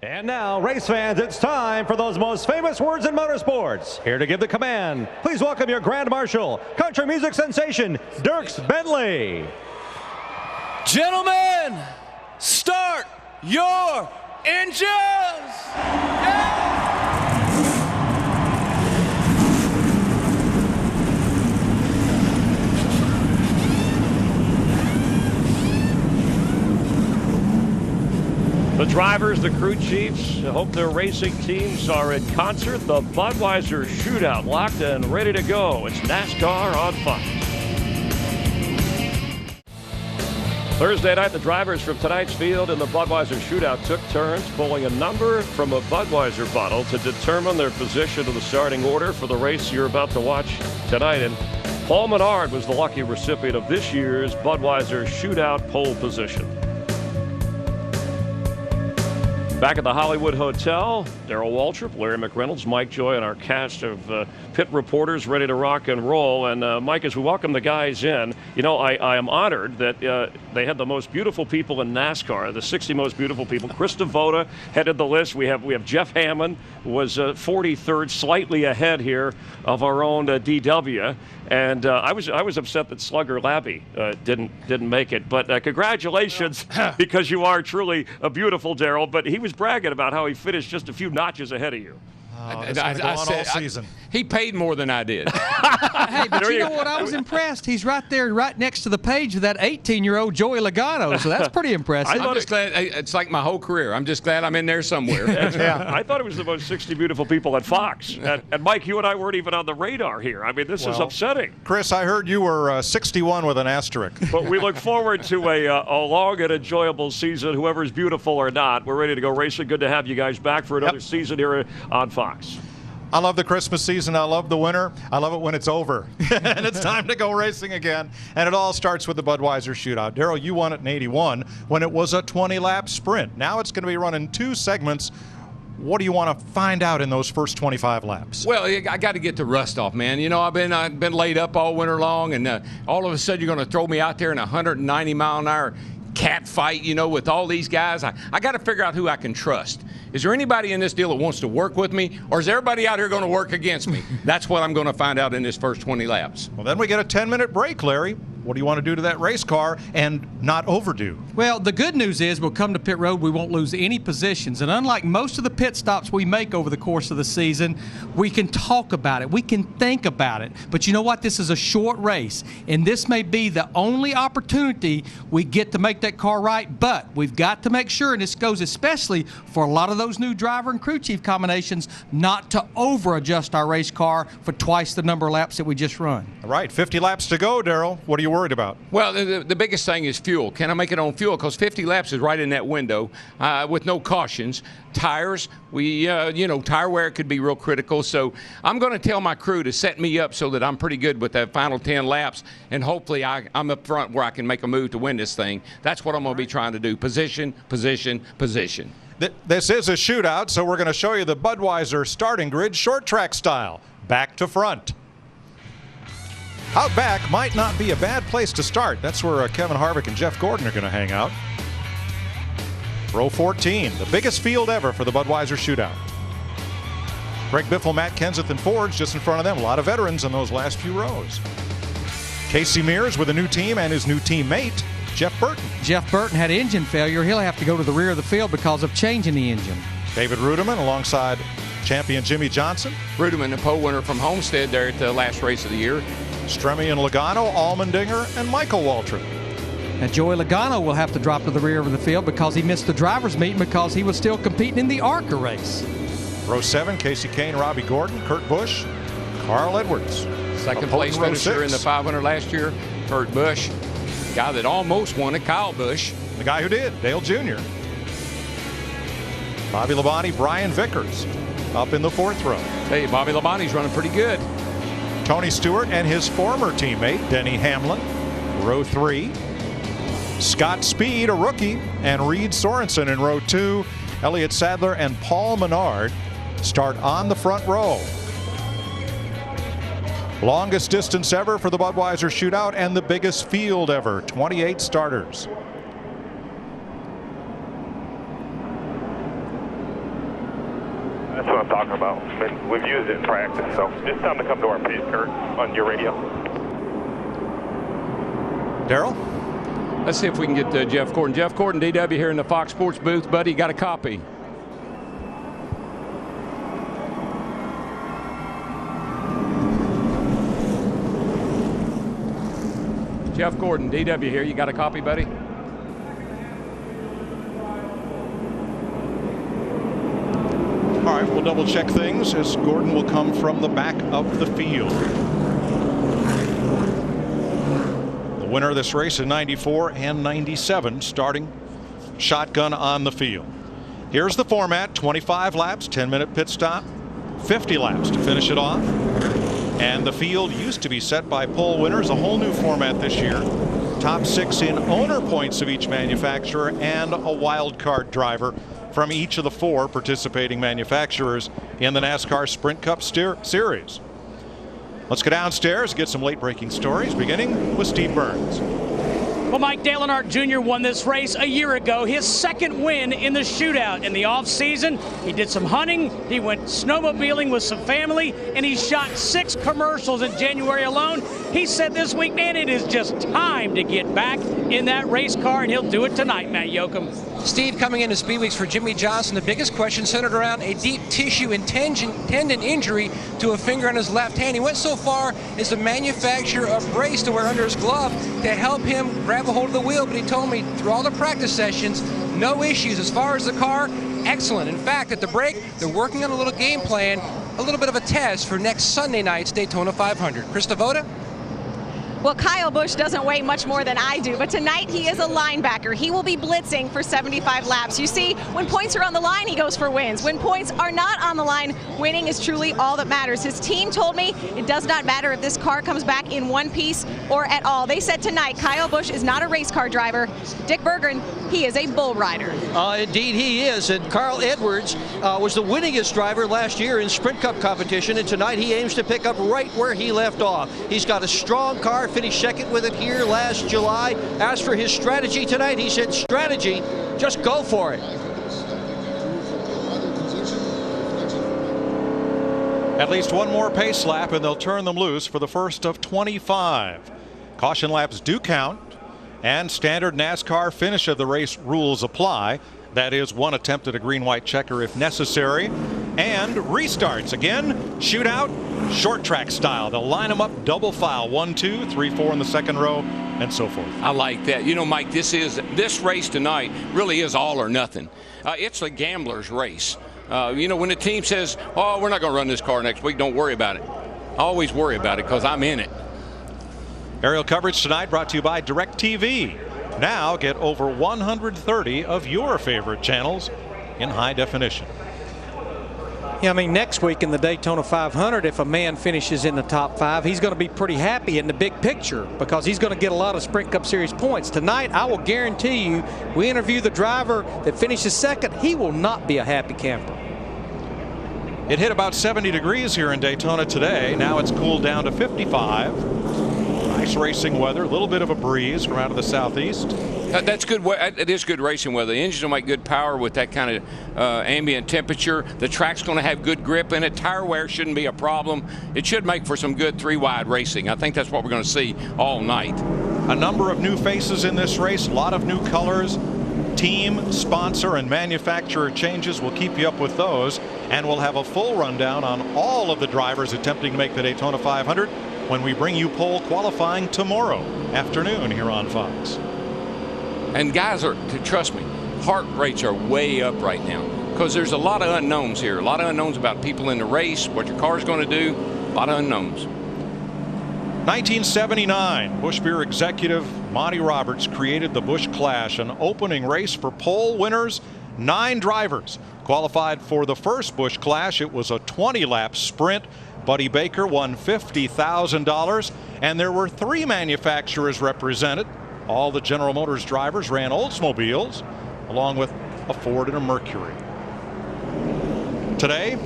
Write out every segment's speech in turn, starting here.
And now, race fans, it's time for those most famous words in motorsports. Here to give the command, please welcome your Grand Marshal, country music sensation, Dierks Bentley. Gentlemen, start your engines! Yeah! The drivers, the crew chiefs, hope their racing teams are in concert. The Budweiser Shootout locked and ready to go. It's NASCAR on Fox. Thursday night, the drivers from tonight's field in the Budweiser Shootout took turns pulling a number from a Budweiser bottle to determine their position in the starting order for the race you're about to watch tonight. And Paul Menard was the lucky recipient of this year's Budweiser Shootout pole position. Back at the Hollywood Hotel, Darrell Waltrip, Larry McReynolds, Mike Joy, and our cast of pit reporters ready to rock and roll. And Mike, as we welcome the guys in, you know, I am honored that they had the most beautiful people in NASCAR, the 60 most beautiful people. Chris DeVota headed the list. We have Jeff Hammond, who was 43rd, slightly ahead here of our own DW. And I was upset that Slugger Labby didn't make it. But congratulations, because you are truly a beautiful Darrell. But he was bragging about how he finished just a few notches ahead of you. I said, all season. He paid more than I did. Hey, but you know what? I was impressed. He's right there, right next to the page of that 18-year-old Joey Logano, so that's pretty impressive. I'm just glad. It's like my whole career. I'm just glad I'm in there somewhere. Yeah. I thought it was the most 60 beautiful people at Fox. And Mike, you and I weren't even on the radar here. I mean, this is upsetting. Chris, I heard you were 61 with an asterisk. But we look forward to a long and enjoyable season, whoever's beautiful or not. We're ready to go racing. Good to have you guys back for another season here on Fox. I love the Christmas season. I love the winter. I love it when it's over. And it's time to go racing again. And it all starts with the Budweiser Shootout. Darrell, you won it in 81 when it was a 20-lap sprint. Now it's going to be run in 2 segments. What do you want to find out in those first 25 laps? Well, I got to get the rust off, man. You know, I've been laid up all winter long, and all of a sudden you're going to throw me out there in a 190-mile-an-hour cat fight, you know, with all these guys. I got to figure out who I can trust. Is there anybody in this deal that wants to work with me, or is everybody out here going to work against me? That's what I'm going to find out in this first 20 laps. Well, then we get a 10-minute break, Larry. What do you want to do to that race car and not overdo? Well, the good news is we'll come to pit road, we won't lose any positions. And unlike most of the pit stops we make over the course of the season, we can talk about it. We can think about it. But you know what? This is a short race, and this may be the only opportunity we get to make that car right. But we've got to make sure, and this goes especially for a lot of those new driver and crew chief combinations, not to over-adjust our race car for twice the number of laps that we just run. All right, 50 laps to go, Darrell. What are you worried about? Well, the biggest thing is fuel. Can I make it on fuel? Because 50 laps is right in that window with no cautions. Tires, tire wear could be real critical. So I'm going to tell my crew to set me up so that I'm pretty good with that final 10 laps, and hopefully I'm up front where I can make a move to win this thing. That's what I'm going to be trying to do. Position, position, position. This is a shootout, so we're going to show you the Budweiser starting grid short track style, back to front. Out back might not be a bad place to start. That's where Kevin Harvick and Jeff Gordon are going to hang out. Row 14, the biggest field ever for the Budweiser Shootout. Greg Biffle, Matt Kenseth, and Ford's just in front of them. A lot of veterans in those last few rows. Casey Mears with a new team and his new teammate, Jeff Burton. Jeff Burton had engine failure. He'll have to go to the rear of the field because of changing the engine. David Rudiman alongside champion Jimmy Johnson. Rudiman, the pole winner from Homestead there at the last race of the year. Stremme and Logano, Allmendinger, and Michael Waltrip. And Joey Logano will have to drop to the rear of the field because he missed the driver's meeting because he was still competing in the ARCA race. Row 7, Casey Kane, Robbie Gordon, Kurt Busch, Carl Edwards. Second place finisher in the 500 last year, Kurt Busch. Guy that almost won it, Kyle Busch. The guy who did, Dale Jr. Bobby Labonte, Brian Vickers up in the 4th row. Hey, Bobby Labonte's running pretty good. Tony Stewart and his former teammate, Denny Hamlin, row 3. Scott Speed, a rookie, and Reed Sorensen in row 2. Elliott Sadler and Paul Menard start on the front row. Longest distance ever for the Budweiser Shootout and the biggest field ever, 28 starters. That's what I'm talking about. I mean, we've used it in practice, so it's time to come to our pit, Kurt, on your radio. Darrell? Let's see if we can get Jeff Gordon. Jeff Gordon, DW, here in the Fox Sports booth. Buddy, got a copy. Jeff Gordon, DW here. You got a copy, buddy? All right, we'll double check things as Gordon will come from the back of the field. The winner of this race in 94 and 97 starting shotgun on the field. Here's the format: 25 laps, 10-minute pit stop, 50 laps to finish it off. And the field used to be set by pole winners, a whole new format this year. Top 6 in owner points of each manufacturer and a wild card driver from each of the 4 participating manufacturers in the NASCAR Sprint Cup Series. Let's go downstairs, get some late breaking stories, beginning with Steve Burns. Well, Mike Dale Earnhardt Jr. won this race a year ago, his second win in the shootout. In the off-season, he did some hunting, he went snowmobiling with some family, and he shot 6 commercials in January alone. He said this week, man, it is just time to get back in that race car, and he'll do it tonight, Matt Yoakum. Steve, coming into Speed Weeks for Jimmy Johnson, the biggest question centered around a deep tissue and tendon injury to a finger on his left hand. He went so far as the manufacturer of brace to wear under his glove to help him grab a hold of the wheel, but he told me through all the practice sessions, no issues. As far as the car, excellent. In fact, at the break, they're working on a little game plan, a little bit of a test for next Sunday night's Daytona 500. Chris Devoda? Well, Kyle Busch doesn't weigh much more than I do, but tonight he is a linebacker. He will be blitzing for 75 laps. You see, when points are on the line, he goes for wins. When points are not on the line, winning is truly all that matters. His team told me it does not matter if this car comes back in one piece or at all. They said tonight Kyle Busch is not a race car driver. Dick Berggren, he is a bull rider. Indeed he is, and Carl Edwards was the winningest driver last year in Sprint Cup competition, and tonight he aims to pick up right where he left off. He's got a strong car, finished second with it here last July. As for his strategy tonight, he said, strategy, just go for it. At least one more pace lap and they'll turn them loose for the first of 25. Caution laps do count, and standard NASCAR finish of the race rules apply. That is, one attempt at a green-white checker if necessary, and restarts. Again, shootout, short track style. They'll line them up double file, 1, 2, 3, 4 in the second row, and so forth. I like that. You know, Mike, this race tonight really is all or nothing. It's a gambler's race. You know, when the team says, oh, we're not going to run this car next week, don't worry about it. I always worry about it because I'm in it. Aerial coverage tonight brought to you by DirecTV. Now get over 130 of your favorite channels in high definition. Yeah, I mean, next week in the Daytona 500, if a man finishes in the top 5, he's going to be pretty happy in the big picture because he's going to get a lot of Sprint Cup Series points. Tonight, I will guarantee you, we interview the driver that finishes second, he will not be a happy camper. It hit about 70 degrees here in Daytona today. Now it's cooled down to 55. Nice racing weather, a little bit of a breeze from out of the southeast. That's good. It is good racing weather. The engines will make good power with that kind of ambient temperature. The track's going to have good grip in it. Tire wear shouldn't be a problem. It should make for some good 3-wide racing. I think that's what we're going to see all night. A number of new faces in this race, a lot of new colors. Team, sponsor, and manufacturer changes. We'll keep you up with those, and we'll have a full rundown on all of the drivers attempting to make the Daytona 500 when we bring you pole qualifying tomorrow afternoon here on Fox. And guys, trust me, heart rates are way up right now because there's a lot of unknowns here. A lot of unknowns about people in the race, what your car's going to do, a lot of unknowns. 1979, Busch Beer executive Monty Roberts created the Busch Clash, an opening race for pole winners. 9 drivers qualified for the first Busch Clash. It was a 20-lap sprint. Buddy Baker won $50,000, and there were 3 manufacturers represented. All the General Motors drivers ran Oldsmobiles, along with a Ford and a Mercury. Today,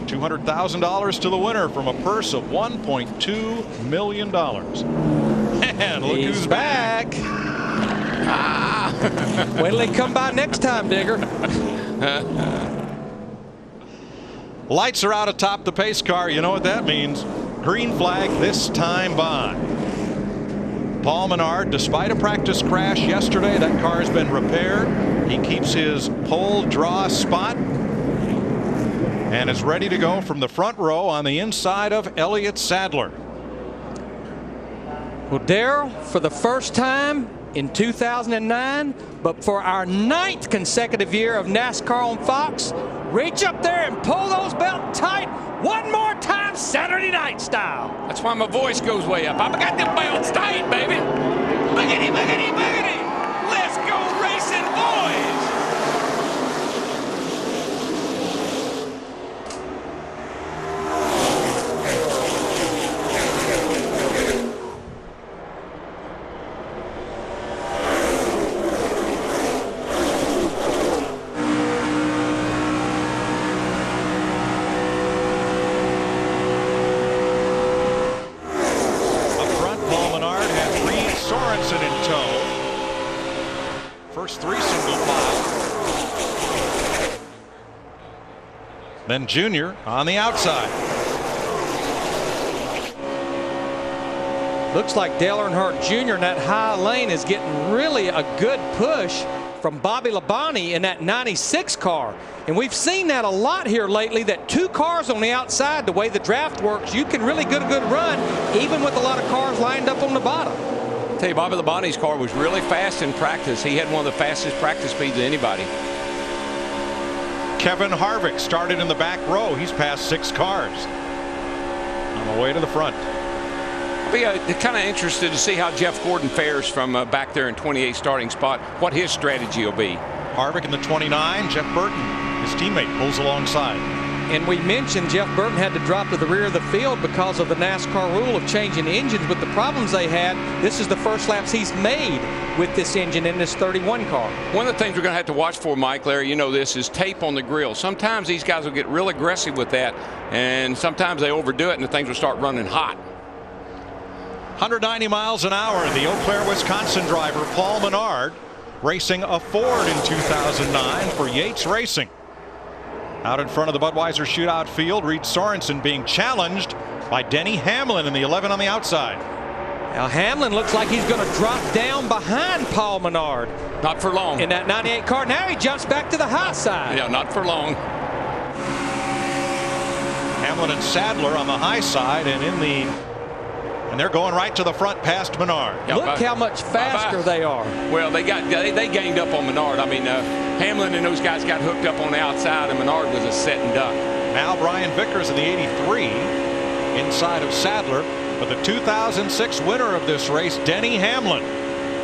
$200,000 to the winner from a purse of $1.2 million. And look who's back. Wait till they come by next time, Digger. Lights are out atop the pace car. You know what that means. Green flag this time by. Paul Menard, despite a practice crash yesterday, that car has been repaired. He keeps his pole draw spot and is ready to go from the front row on the inside of Elliott Sadler. Well, Darrell, for the first time in 2009, but for our 9th consecutive year of NASCAR on Fox, reach up there and pull those belts tight one more time, Saturday night style. That's why my voice goes way up. I got the belts tight, baby. Boogity, boogity, boogity. Let's go racing, boys. First 3 single file. Then Junior on the outside. Looks like Dale Earnhardt Jr. in that high lane is getting really a good push from Bobby Labonte in that 96 car. And we've seen that a lot here lately, that 2 cars on the outside, the way the draft works, you can really get a good run even with a lot of cars lined up on the bottom. I'll tell you, Bobby Labonte's car was really fast in practice. He had one of the fastest practice speeds of anybody. Kevin Harvick started in the back row. He's passed 6 cars on the way to the front. I'll be kind of interested to see how Jeff Gordon fares from back there in 28 starting spot, what his strategy will be. Harvick in the 29, Jeff Burton, his teammate, pulls alongside. And we mentioned Jeff Burton had to drop to the rear of the field because of the NASCAR rule of changing engines. With the problems they had, this is the first laps he's made with this engine in this 31 car. One of the things we're going to have to watch for, Mike, Larry, you know this, is tape on the grill. Sometimes these guys will get real aggressive with that, and sometimes they overdo it and the things will start running hot. 190 miles an hour. The Eau Claire, Wisconsin driver Paul Menard racing a Ford in 2009 for Yates Racing. Out in front of the Budweiser Shootout field, Reed Sorensen being challenged by Denny Hamlin in the 11 on the outside. Now Hamlin looks like he's going to drop down behind Paul Menard. Not for long. In that 98 car. Now he jumps back to the high side. Yeah, not for long. Hamlin and Sadler on the high side and they're going right to the front past Menard. Yeah, look how much faster they are. Well, they gained up on Menard. I mean, Hamlin and those guys got hooked up on the outside, and Menard was a set and duck. Now Brian Vickers in the 83 inside of Sadler, but the 2006 winner of this race, Denny Hamlin,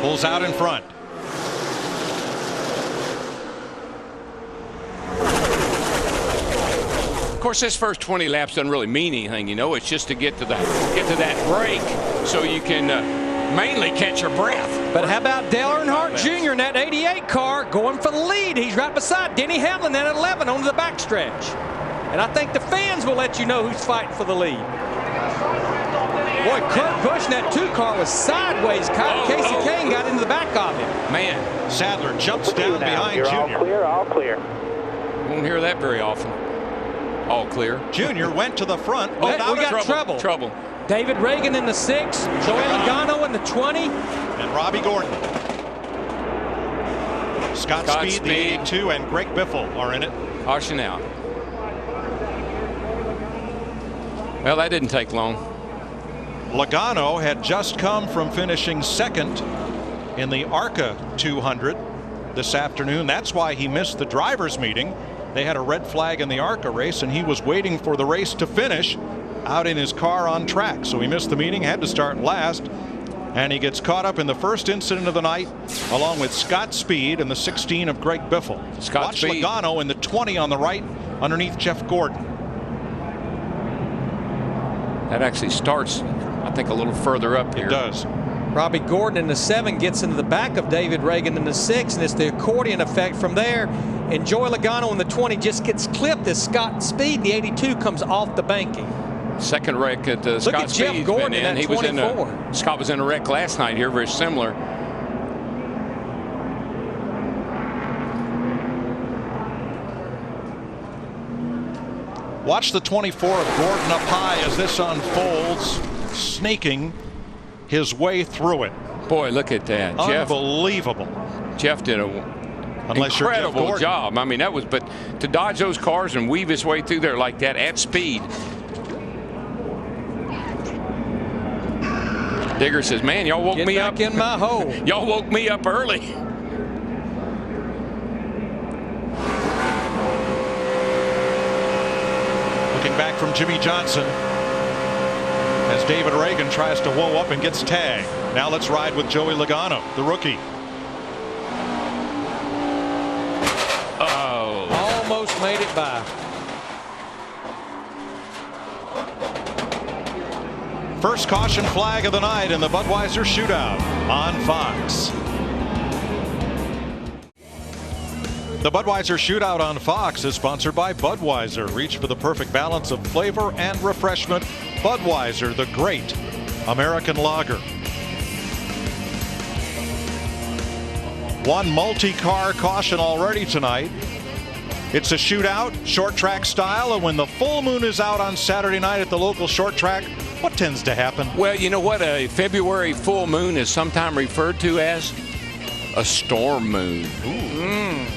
pulls out in front. Of course, this first 20 laps doesn't really mean anything, you know. It's just to get to that break so you can mainly catch your breath. But how about Dale Earnhardt Jr. in that 88 car going for the lead? He's right beside Denny Hamlin at 11 onto the backstretch. And I think the fans will let you know who's fighting for the lead. Boy, Kurt Busch in that 2 car was sideways. Casey Kane got into the back of him. Man. Sadler jumps down behind You're Junior. all clear. Won't hear that very often. All clear. Junior went to the front. We got trouble. David Reagan in the 6, Joey Logano in the 20. And Robbie Gordon. Scott Speed, the 82, and Greg Biffle are in it. Caution out. Well, that didn't take long. Logano had just come from finishing 2nd in the ARCA 200 this afternoon. That's why he missed the drivers' meeting. They had a red flag in the ARCA race, and he was waiting for the race to finish out in his car on track. So he missed the meeting, had to start last, and he gets caught up in the first incident of the night along with Scott Speed in the 16 of Greg Biffle. Watch Speed. Logano in the 20 on the right underneath Jeff Gordon. That actually starts, I think, a little further up here. It does. Robbie Gordon in the 7 gets into the back of David Reagan in the 6, and it's the accordion effect from there. And Joey Logano in the 20 just gets clipped as Scott Speed, the 82, comes off the banking. Second wreck at Look Scott at Jeff Speed's Gordon been in that He was 24. Scott was in a wreck last night here, very similar. Watch the 24 of Gordon up high as this unfolds, snaking his way through it. Boy, look at that. Unbelievable. Jeff did an incredible job. I mean, that was, but to dodge those cars and weave his way through there like that at speed. Digger says, man, y'all woke me up. Get back in my hole. Y'all woke me up early. Looking back from Jimmy Johnson as David Reagan tries to whoa up and gets tagged. Now let's ride with Joey Logano, the rookie. Oh. Almost made it by. First caution flag of the night in the Budweiser Shootout on Fox. The Budweiser Shootout on Fox is sponsored by Budweiser. Reach for the perfect balance of flavor and refreshment. Budweiser, the great American lager. One multi-car caution already tonight. It's a shootout, short track style, and when the full moon is out on Saturday night at the local short track, what tends to happen? Well, you know what? A February full moon is sometimes referred to as a storm moon.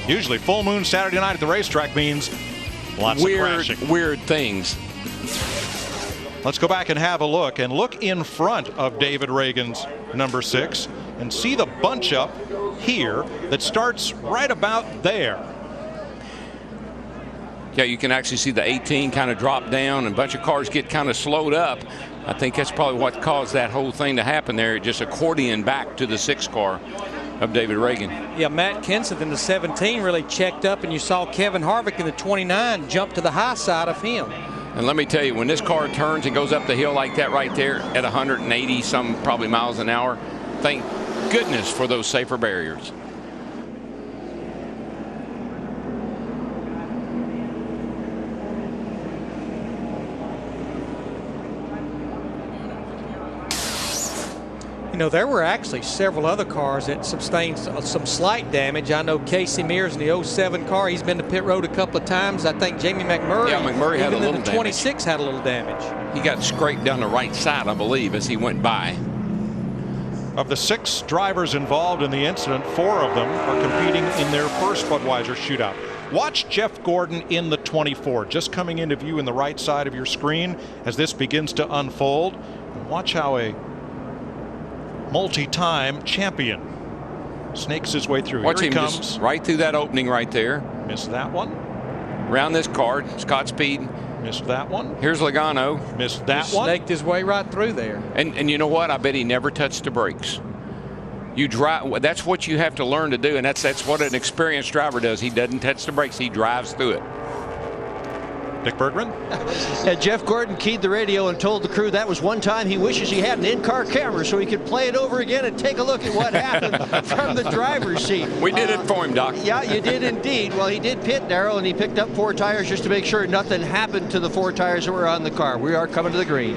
Usually full moon Saturday night at the racetrack means lots of crashing. Weird things. Let's go back and have a look, and look in front of David Reagan's number 6 and see the bunch up here that starts right about there. Yeah, you can actually see the 18 kind of drop down and a bunch of cars get kind of slowed up. I think that's probably what caused that whole thing to happen there. It just accordion back to the 6 car of David Reagan. Yeah, Matt Kenseth in the 17 really checked up, and you saw Kevin Harvick in the 29 jump to the high side of him. And let me tell you, when this car turns and goes up the hill like that right there at 180 some probably miles an hour, thank goodness for those safer barriers. You know, there were actually several other cars that sustained some slight damage. I know Casey Mears in the 07 car, he's been to pit road a couple of times. I think Jamie McMurray, had a little in the 26 had a little damage. He got scraped down the right side, I believe, as he went by. Of the 6 drivers involved in the incident, 4 of them are competing in their first Budweiser Shootout. Watch Jeff Gordon in the 24, just coming into view in the right side of your screen as this begins to unfold. And watch how a multi-time champion snakes his way through. Watch Here he him comes. just right through that opening right there. Missed that one. Around this car, Scott Speed. Missed that one. Here's Logano. Missed that one. Snaked his way right through there. And you know what? I bet he never touched the brakes. You drive. That's what you have to learn to do, and that's what an experienced driver does. He doesn't touch the brakes. He drives through it. Dick Bergman. Jeff Gordon keyed the radio and told the crew that was one time he wishes he had an in-car camera so he could play it over again and take a look at what happened from the driver's seat. We did it for him, Doc. Yeah, you did indeed. Well, he did pit, Darrell, and he picked up 4 tires just to make sure nothing happened to the 4 tires that were on the car. We are coming to the green.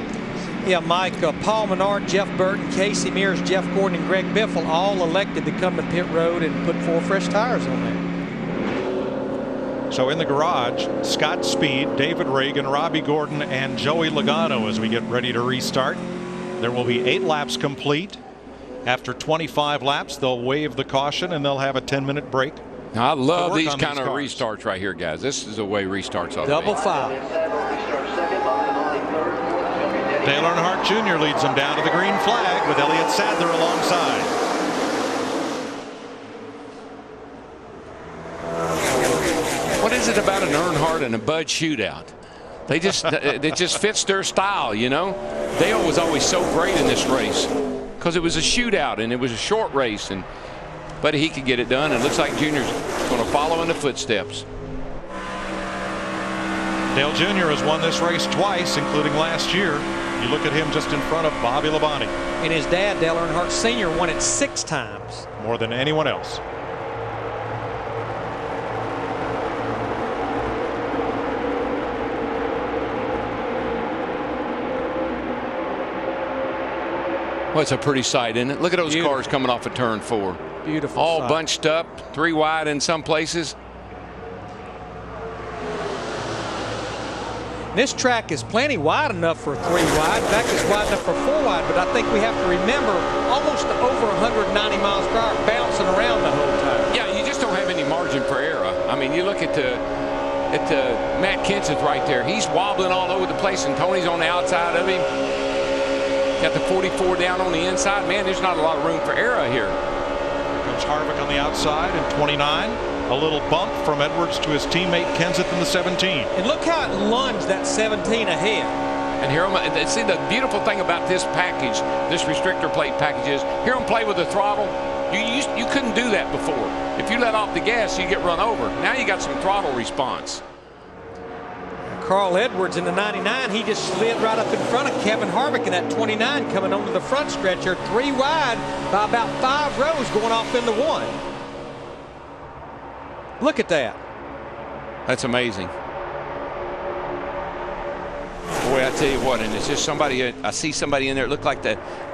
Yeah, Mike, Paul Menard, Jeff Burton, Casey Mears, Jeff Gordon, and Greg Biffle all elected to come to pit road and put 4 fresh tires on there. So in the garage, Scott Speed, David Reagan, Robbie Gordon, and Joey Logano as we get ready to restart. There will be 8 laps complete. After 25 laps, they'll waive the caution and they'll have a 10-minute break. I love these kind of restarts right here, guys. This is the way restarts are. Double foul. Dale Earnhardt Jr. leads them down to the green flag with Elliott Sadler alongside. What is it about an Earnhardt and a Bud shootout? They just it just fits their style, you know. Dale was always so great in this race because it was a shootout and it was a short race, but he could get it done. And it looks like Junior's going to follow in the footsteps. Dale Jr. has won this race twice, including last year. You look at him just in front of Bobby Labonte. And his dad, Dale Earnhardt Sr., won it 6 times. More than anyone else. Well, it's a pretty sight, isn't it? Look at those cars coming off of turn 4. Beautiful. All sight. bunched up, 3 wide in some places. And this track is plenty wide enough for 3 wide. In fact, it's wide enough for 4 wide. But I think we have to remember almost over 190 miles per hour bouncing around the whole time. Yeah, you just don't have any margin for error. I mean, you look at Matt Kenseth right there. He's wobbling all over the place, and Tony's on the outside of him. Got the 44 down on the inside. Man, there's not a lot of room for error here. Comes Harvick on the outside in 29. A little bump from Edwards to his teammate Kenseth in the 17. And look how it lunged that 17 ahead. And hear him, see, the beautiful thing about this package, this restrictor plate package is, hear him play with the throttle. You couldn't do that before. If you let off the gas, you get run over. Now you got some throttle response. Carl Edwards in the 99, he just slid right up in front of Kevin Harvick in that 29 coming onto the front stretch here, 3 wide by about 5 rows going off into 1. Look at that. That's amazing. Boy, I tell you what, and it's just somebody, I see somebody in there, it looked like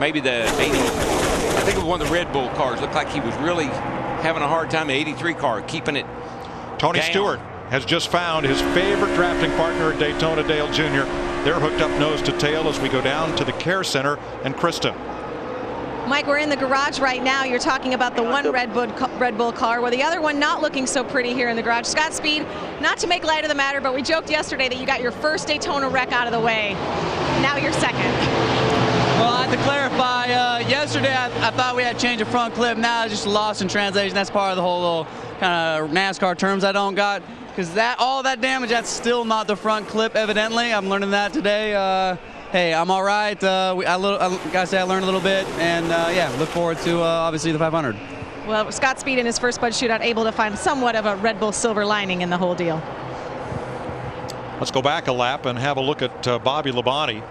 maybe the 80, I think it was one of the Red Bull cars, looked like he was really having a hard time, the 83 car, keeping it Tony down. Stewart has just found his favorite drafting partner at Daytona, Dale Jr. They're hooked up nose to tail as we go down to the Care Center and Krista. Mike, we're in the garage right now. You're talking about the one Red Bull car, while the other one not looking so pretty here in the garage. Scott Speed, not to make light of the matter, but we joked yesterday that you got your first Daytona wreck out of the way. Now you're second. Well, I have to clarify. Yesterday, I thought we had change of front clip. Now it's just lost in translation. That's part of the whole little kind of NASCAR terms I don't got. Because all that damage, that's still not the front clip, evidently. I'm learning that today. Hey, I'm all right. I gotta say I learned a little bit, and yeah, look forward to obviously the 500. Well, Scott Speed in his first Bud Shootout able to find somewhat of a Red Bull silver lining in the whole deal. Let's go back a lap and have a look at Bobby Labonte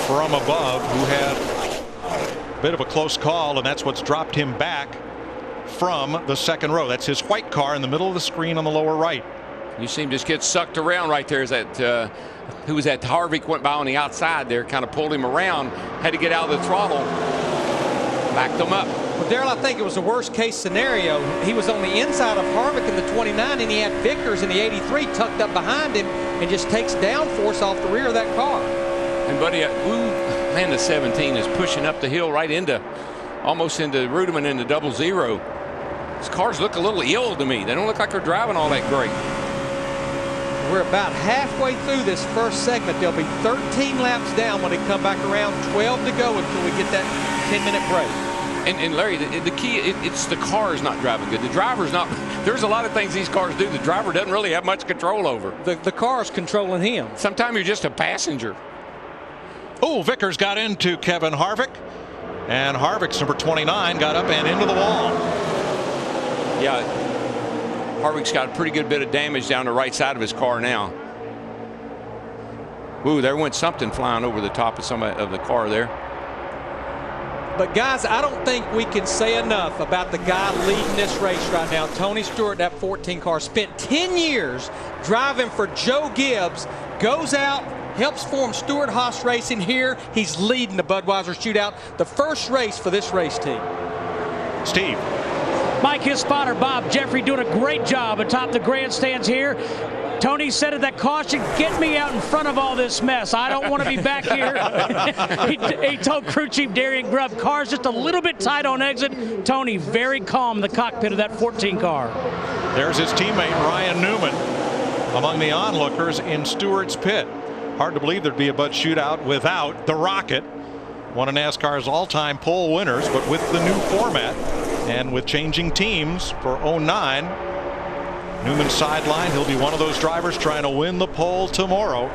from above, who had a bit of a close call, and that's what's dropped him back from the second row. That's his white car in the middle of the screen on the lower right. You see him just get sucked around right there. Is that who was that? Harvick went by on the outside there, kind of pulled him around, had to get out of the throttle, backed him up. Well, Darrell, I think it was the worst case scenario. He was on the inside of Harvick in the 29, and he had Vickers in the 83 tucked up behind him, and just takes downforce off the rear of that car. And buddy, man, the 17 is pushing up the hill right into, almost into Ruderman into 00. These cars look a little ill to me. They don't look like they're driving all that great. We're about halfway through this first segment. There'll be 13 laps down when they come back around, 12 to go until we get that 10-minute break. And Larry, the key, it's the car is not driving good. The driver's not. There's a lot of things these cars do the driver doesn't really have much control over. The car's controlling him. Sometimes you're just a passenger. Oh, Vickers got into Kevin Harvick, and Harvick's number 29 got up and into the wall. Yeah, Harvick's got a pretty good bit of damage down the right side of his car now. Ooh, there went something flying over the top of the car there. But guys, I don't think we can say enough about the guy leading this race right now. Tony Stewart, that 14 car, spent 10 years driving for Joe Gibbs, goes out, helps form Stewart Haas Racing here. He's leading the Budweiser Shootout, the first race for this race team. Steve. Mike, his spotter, Bob Jeffrey, doing a great job atop the grandstands here. Tony said at that caution, get me out in front of all this mess. I don't want to be back here. he told crew chief Darian Grubb, car's just a little bit tight on exit. Tony very calm in the cockpit of that 14 car. There's his teammate Ryan Newman among the onlookers in Stewart's pit. Hard to believe there'd be a Bud Shootout without the Rocket, one of NASCAR's all-time pole winners. But with the new format and with changing teams for 09, Newman's sideline, he'll be one of those drivers trying to win the pole tomorrow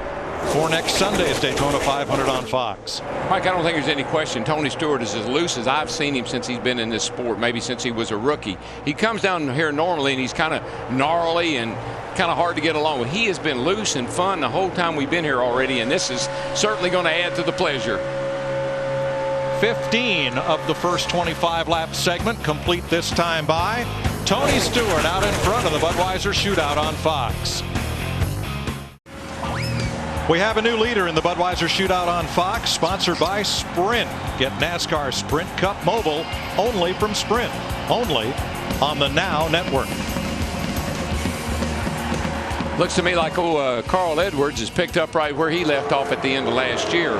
for next Sunday's Daytona 500 on Fox. Mike, I don't think there's any question Tony Stewart is as loose as I've seen him since he's been in this sport, maybe since he was a rookie. He comes down here normally and he's kind of gnarly and kind of hard to get along with. He has been loose and fun the whole time we've been here already, and this is certainly going to add to the pleasure. 15 of the first 25 lap segment complete this time by Tony Stewart out in front of the Budweiser Shootout on Fox. We have a new leader in the Budweiser Shootout on Fox, sponsored by Sprint. Get NASCAR Sprint Cup Mobile only from Sprint, only on the Now Network. Looks to me like Carl Edwards has picked up right where he left off at the end of last year,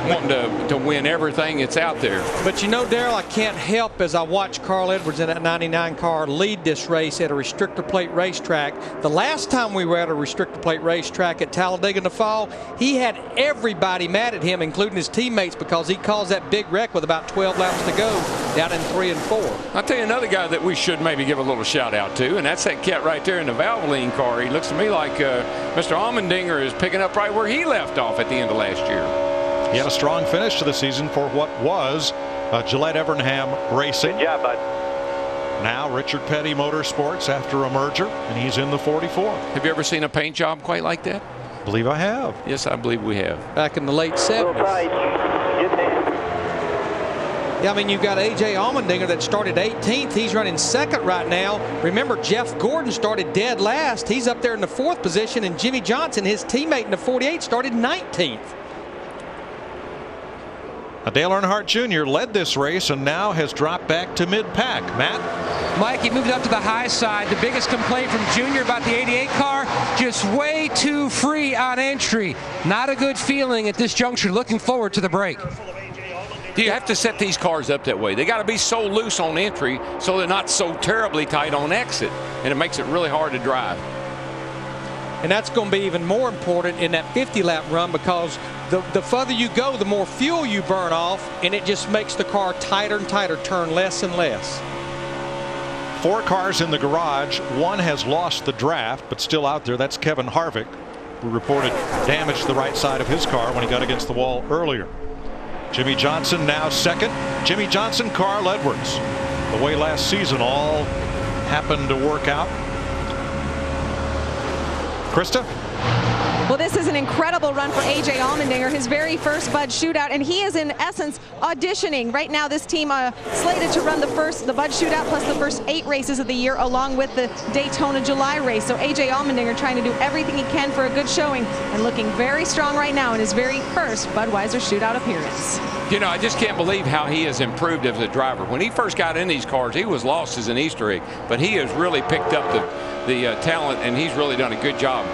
wanting to win everything that's out there. But you know, Darrell, I can't help as I watch Carl Edwards in that 99 car lead this race at a restrictor plate racetrack. The last time we were at a restrictor plate racetrack at Talladega in the fall, he had everybody mad at him, including his teammates, because he caused that big wreck with about 12 laps to go down in 3 and 4. I'll tell you another guy that we should maybe give a little shout out to, and that's that cat right there in the Valvoline car. He looks to me like Mr. Allmendinger is picking up right where he left off at the end of last year. He had a strong finish to the season for what was Gillette Evernham Racing. Good job, bud. Now Richard Petty Motorsports after a merger, and he's in the 44. Have you ever seen a paint job quite like that? I believe I have. Yes, I believe we have. Back in the late 70s. Yeah, I mean, you've got A.J. Allmendinger that started 18th. He's running second right now. Remember, Jeff Gordon started dead last. He's up there in the 4th position, and Jimmy Johnson, his teammate in the 48, started 19th. Dale Earnhardt Jr. led this race and now has dropped back to mid-pack. Matt? Mike, he moved up to the high side. The biggest complaint from Junior about the 88 car, just way too free on entry. Not a good feeling at this juncture. Looking forward to the break. You have to set these cars up that way. They got to be so loose on entry so they're not so terribly tight on exit, and it makes it really hard to drive. And that's going to be even more important in that 50-lap run, because the further you go, the more fuel you burn off, and it just makes the car tighter and tighter, turn less and less. 4 cars in the garage. One has lost the draft, but still out there. That's Kevin Harvick, who reported damage to the right side of his car when he got against the wall earlier. Jimmy Johnson now second. Jimmy Johnson, Carl Edwards. The way last season all happened to work out. Krista? Well, this is an incredible run for A.J. Allmendinger, his very first Bud Shootout, and he is in essence auditioning. Right now this team slated to run the Bud Shootout plus the first 8 races of the year, along with the Daytona July race. So A.J. Allmendinger trying to do everything he can for a good showing and looking very strong right now in his very first Budweiser Shootout appearance. You know, I just can't believe how he has improved as a driver. When he first got in these cars, he was lost as an Easter egg, but he has really picked up the talent, and he's really done a good job.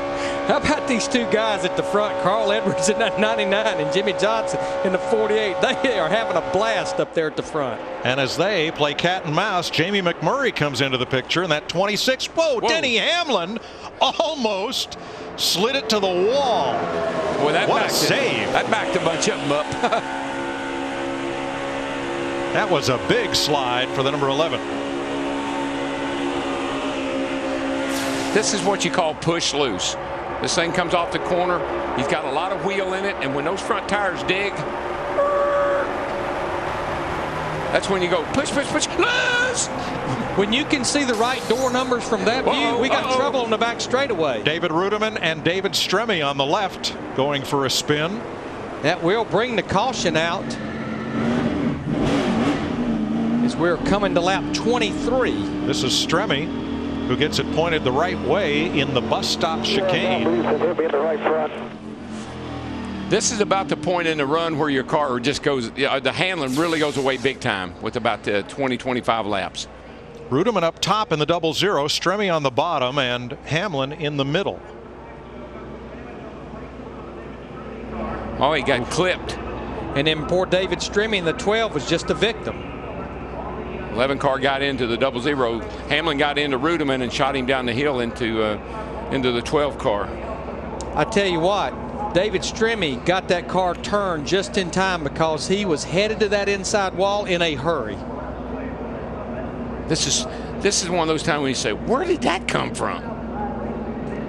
How about these two guys at the front, Carl Edwards in that 99 and Jimmy Johnson in the 48? They are having a blast up there at the front. And as they play cat and mouse, Jamie McMurray comes into the picture in that 26. Whoa. Denny Hamlin almost slid it to the wall. Boy, what a save. That backed a bunch of them up. That was a big slide for the number 11. This is what you call push loose. This thing comes off the corner. He's got a lot of wheel in it, and when those front tires dig, that's when you go push, push, push, loose. When you can see the right door numbers from that view, we got trouble on the back straightaway. David Ruderman and David Stremme on the left going for a spin. That will bring the caution out as we're coming to lap 23. This is Stremme, who gets it pointed the right way in the bus stop chicane. This is about the point in the run where your car just goes, the handling really goes away big time with about 20-25 laps. Ruderman up top in the 00, Stremme on the bottom, and Hamlin in the middle. Oh, he got clipped. And then poor David Stremme in the 12 was just a victim. 11 car got into the 00. Hamlin got into Ruderman and shot him down the hill into the 12 car. I tell you what, David Stremme got that car turned just in time because he was headed to that inside wall in a hurry. This is one of those times when you say, where did that come from?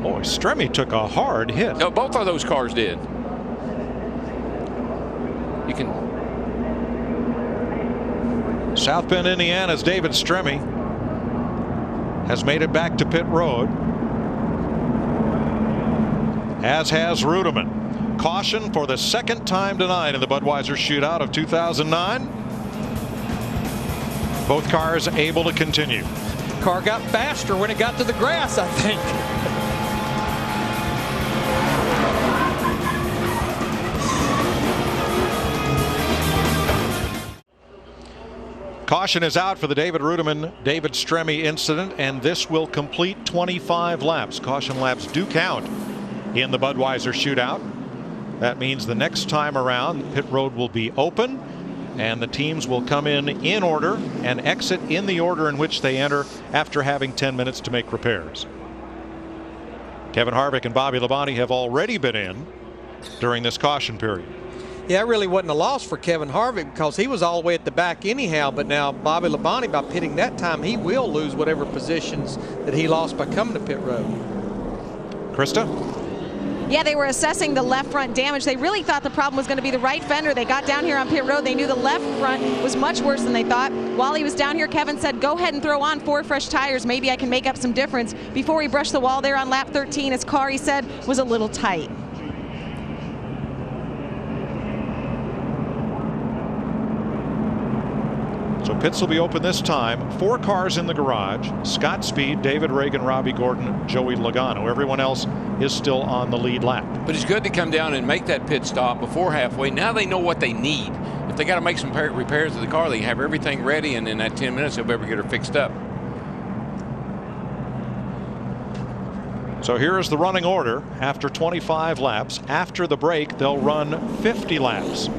Boy, Stremme took a hard hit. No, both of those cars did. You can. South Bend, Indiana's David Stremme has made it back to pit road, as has Ruderman. Caution for the second time tonight in the Budweiser Shootout of 2009. Both cars able to continue. Car got faster when it got to the grass, I think. Caution is out for the David Rudiman-David Stremme incident, and this will complete 25 laps. Caution laps do count in the Budweiser shootout. That means the next time around, pit road will be open, and the teams will come in order and exit in the order in which they enter after having 10 minutes to make repairs. Kevin Harvick and Bobby Labonte have already been in during this caution period. Yeah, it really wasn't a loss for Kevin Harvick because he was all the way at the back anyhow, but now Bobby Labonte, by pitting that time, he will lose whatever positions that he lost by coming to pit road. Krista? Yeah, they were assessing the left front damage. They really thought the problem was going to be the right fender. They got down here on pit road. They knew the left front was much worse than they thought. While he was down here, Kevin said, go ahead and throw on 4 fresh tires. Maybe I can make up some difference. Before he brushed the wall there on lap 13, his car, he said, was a little tight. So pits will be open this time. 4 cars in the garage. Scott Speed, David Reagan, Robbie Gordon, Joey Logano. Everyone else is still on the lead lap. But it's good to come down and make that pit stop before halfway. Now they know what they need. If they got to make some repairs to the car, they have everything ready, and in that 10 minutes they'll be able to get her fixed up. So here is the running order after 25 laps. After the break, they'll run 50 laps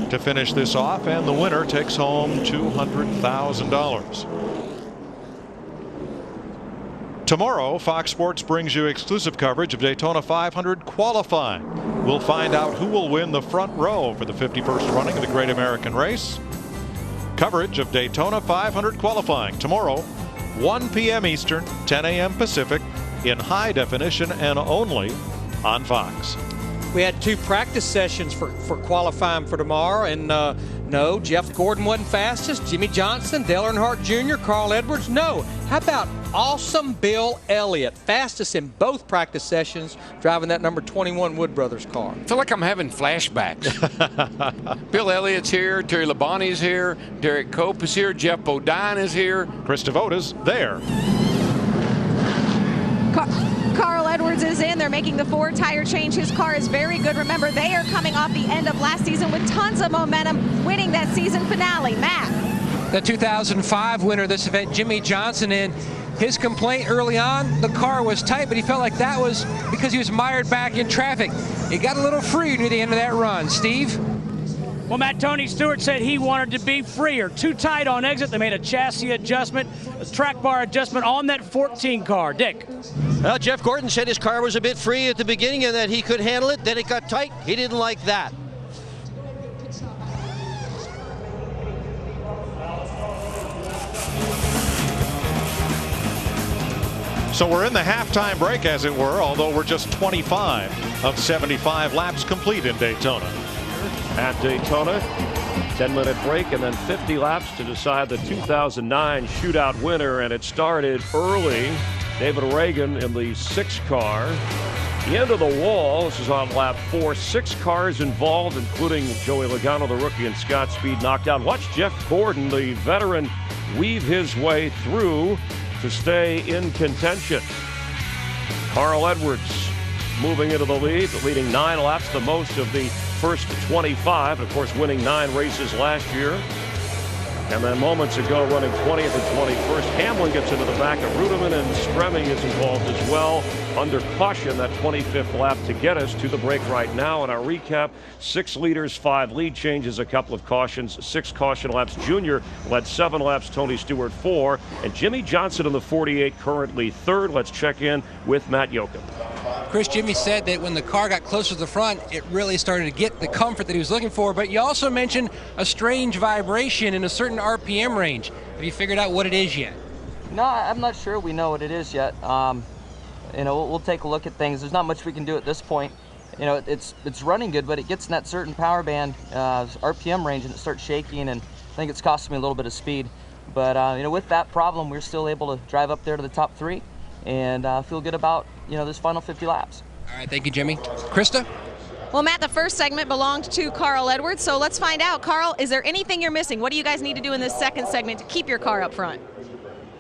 to finish this off, and the winner takes home $200,000. Tomorrow, Fox Sports brings you exclusive coverage of Daytona 500 qualifying. We'll find out who will win the front row for the 51st running of the Great American Race. Coverage of Daytona 500 qualifying tomorrow, 1 p.m. Eastern, 10 a.m. Pacific, in high definition and only on Fox. We had 2 practice sessions for qualifying for tomorrow, and no, Jeff Gordon wasn't fastest. Jimmy Johnson, Dale Earnhardt Jr., Carl Edwards, no. How about awesome Bill Elliott, fastest in both practice sessions, driving that number 21 Wood Brothers car. I feel like I'm having flashbacks. Bill Elliott's here, Terry Labonte's here, Derek Cope is here, Jeff Bodine is here. Chris Devota's there. Carl Edwards is in. They're making the 4 tire change. His car is very good. Remember, they are coming off the end of last season with tons of momentum, winning that season finale. Matt. The 2005 winner of this event, Jimmy Johnson, in his complaint early on, the car was tight, but he felt like that was because he was mired back in traffic. It got a little free near the end of that run. Steve? Well, Matt, Tony Stewart said he wanted to be freer. Too tight on exit. They made a chassis adjustment, a track bar adjustment on that 14 car. Dick? Well, Jeff Gordon said his car was a bit free at the beginning and that he could handle it. Then it got tight. He didn't like that. So we're in the halftime break, as it were, although we're just 25 of 75 laps complete in Daytona. At Daytona, 10-minute break and then 50 laps to decide the 2009 shootout winner, and it started early. David Reagan in the 6 car. The end of the wall. This is on lap 4. 6 cars involved, including Joey Logano, the rookie, and Scott Speed knocked out. Watch Jeff Gordon, the veteran, weave his way through to stay in contention. Carl Edwards moving into the lead, leading 9 laps, the most of the first 25, of course winning 9 races last year. And then moments ago running 20th and 21st. Hamlin gets into the back of Rudiman, and Stremme is involved as well under caution, that 25th lap to get us to the break right now. In our recap, 6 leaders, 5 lead changes, a couple of cautions, 6 caution laps. Junior led 7 laps, Tony Stewart 4, and Jimmy Johnson in the 48 currently 3rd. Let's check in with Matt Yoakum. Chris, Jimmy said that when the car got closer to the front, it really started to get the comfort that he was looking for. But you also mentioned a strange vibration in a certain RPM range. Have you figured out what it is yet? No, I'm not sure we know what it is yet. We'll take a look at things. There's not much we can do at this point. It's running good, but it gets in that certain power band RPM range, and it starts shaking, and I think it's costing me a little bit of speed. But with that problem, we're still able to drive up there to the top 3, and feel good about this final 50 laps. All right, thank you, Jimmy. Krista? Well, Matt, the first segment belonged to Carl Edwards, so let's find out. Carl, is there anything you're missing? What do you guys need to do in this second segment to keep your car up front?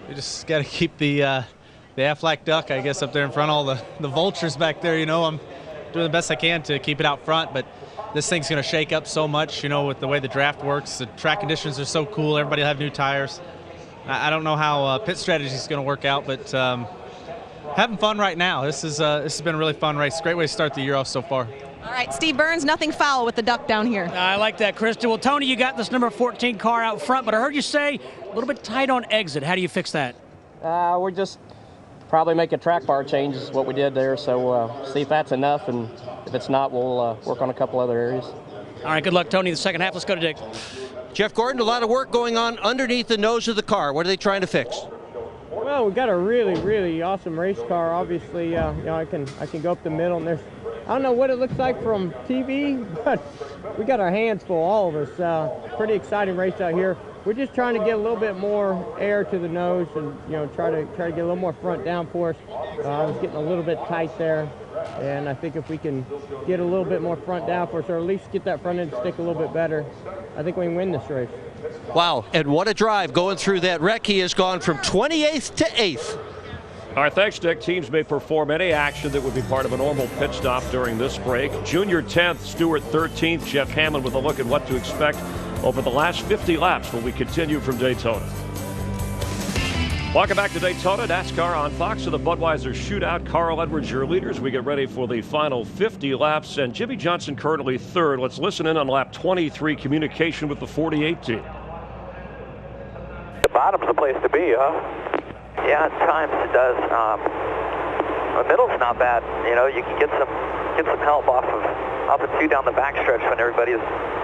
We just got to keep the Aflac duck, I guess, up there in front. All the vultures back there. I'm doing the best I can to keep it out front, but this thing's going to shake up so much, you know, with the way the draft works. The track conditions are so cool. Everybody will have new tires. I don't know how pit strategy is going to work out, but having fun right now. This has been a really fun race. Great way to start the year off so far. All right, Steve Burns, nothing foul with the duck down here. I like that, Krista. Well, Tony, you got this number 14 car out front, but I heard you say a little bit tight on exit. How do you fix that? We're just probably make a track bar change is what we did there, so see if that's enough, and if it's not, we'll work on a couple other areas. All right, good luck, Tony. The second half, let's go to Dick. Jeff Gordon, a lot of work going on underneath the nose of the car. What are they trying to fix? Well, we've got a really, really awesome race car. Obviously, you know, I can go up the middle, and I don't know what it looks like from TV, but we got our hands full, all of us. Pretty exciting race out here. We're just trying to get a little bit more air to the nose, and you know, try to get a little more front downforce. I was getting a little bit tight there, and I think if we can get a little bit more front downforce, or at least get that front end stick a little bit better, I think we can win this race. Wow, and what a drive going through that wreck. He has gone from 28th to 8th. All right, thanks, Dick. Teams may perform any action that would be part of a normal pit stop during this break. Junior 10th, Stewart 13th. Jeff Hammond with a look at what to expect over the last 50 laps when we continue from Daytona. Welcome back to Daytona. NASCAR on Fox of the Budweiser Shootout. Carl Edwards, your leaders. We get ready for the final 50 laps, and Jimmy Johnson currently third. Let's listen in on lap 23, communication with the 48 team. The bottom's the place to be, huh? Yeah, at times it does. The middle's not bad. You know, you can get some help off and two down the backstretch when everybody's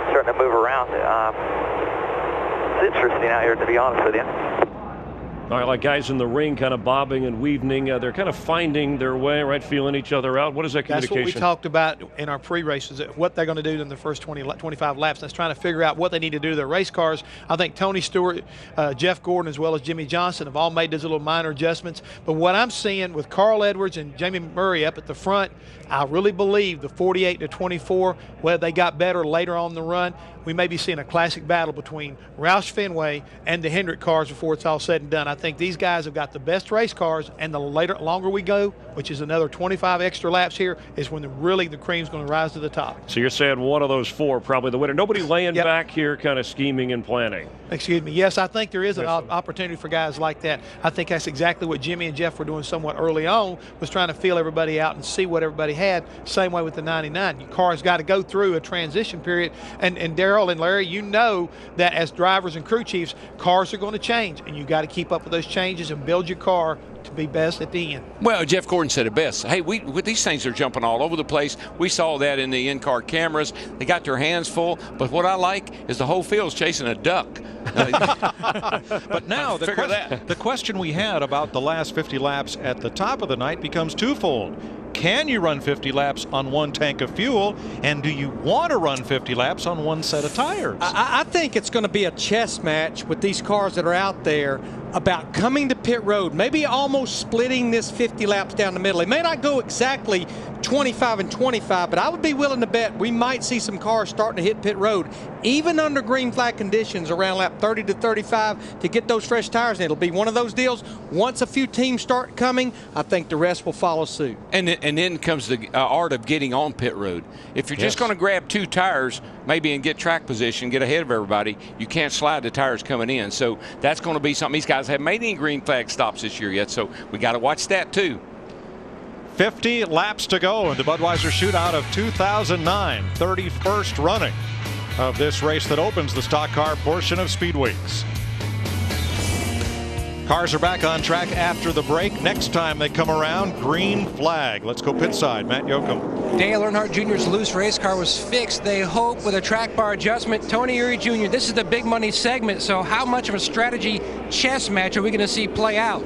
starting to move around. It's interesting out here, to be honest with you. All right, like guys in the ring kind of bobbing and weaving. They're kind of finding their way, right, feeling each other out. What is that communication? That's what we talked about in our pre-races, what they're going to do in the first 25 laps. That's trying to figure out what they need to do to their race cars. I think Tony Stewart, Jeff Gordon, as well as Jimmy Johnson have all made those little minor adjustments. But what I'm seeing with Carl Edwards and Jamie Murray up at the front, I really believe the 48 to 24, where they got better later on in the run, we may be seeing a classic battle between Roush Fenway and the Hendrick cars before it's all said and done. I think these guys have got the best race cars, and the longer we go, which is another 25 extra laps here, is when the cream's going to rise to the top. So you're saying one of those four probably the winner. Nobody laying back here kind of scheming and planning. Excuse me. Yes, I think there is an opportunity for guys like that. I think that's exactly what Jimmy and Jeff were doing somewhat early on, was trying to feel everybody out and see what everybody had. Same way with the 99. Your car's got to go through a transition period. And Darrell and Larry, you know that as drivers and crew chiefs, cars are going to change, and you got to keep up with those changes and build your car to be best at the end. Well, Jeff Gordon said it best. Hey, these things are jumping all over the place. We saw that in the in-car cameras. They got their hands full. But what I like is the whole field's chasing a duck. But now the question we had about the last 50 laps at the top of the night becomes twofold. Can you run 50 laps on one tank of fuel, and do you want to run 50 laps on one set of tires? I think it's going to be a chess match with these cars that are out there about coming to pit road, maybe almost splitting this 50 laps down the middle. They may not go exactly 25 and 25, but I would be willing to bet we might see some cars starting to hit pit road, even under green flag conditions around lap 30 to 35 to get those fresh tires. And it'll be one of those deals. Once a few teams start coming, I think the rest will follow suit. And then comes the art of getting on pit road. If you're just going to grab two tires, maybe, and get track position, get ahead of everybody, you can't slide the tires coming in. So that's going to be something. These guys haven't made any green flag stops this year yet, so we got to watch that too. 50 laps to go in the Budweiser Shootout of 2009, 31st running of this race that opens the stock car portion of Speed Weeks. Cars are back on track after the break. Next time they come around, green flag. Let's go pit side. Matt Yoakum. Dale Earnhardt Jr.'s loose race car was fixed, they hope, with a track bar adjustment. Tony Eury Jr., this is the big money segment, so how much of a strategy chess match are we going to see play out?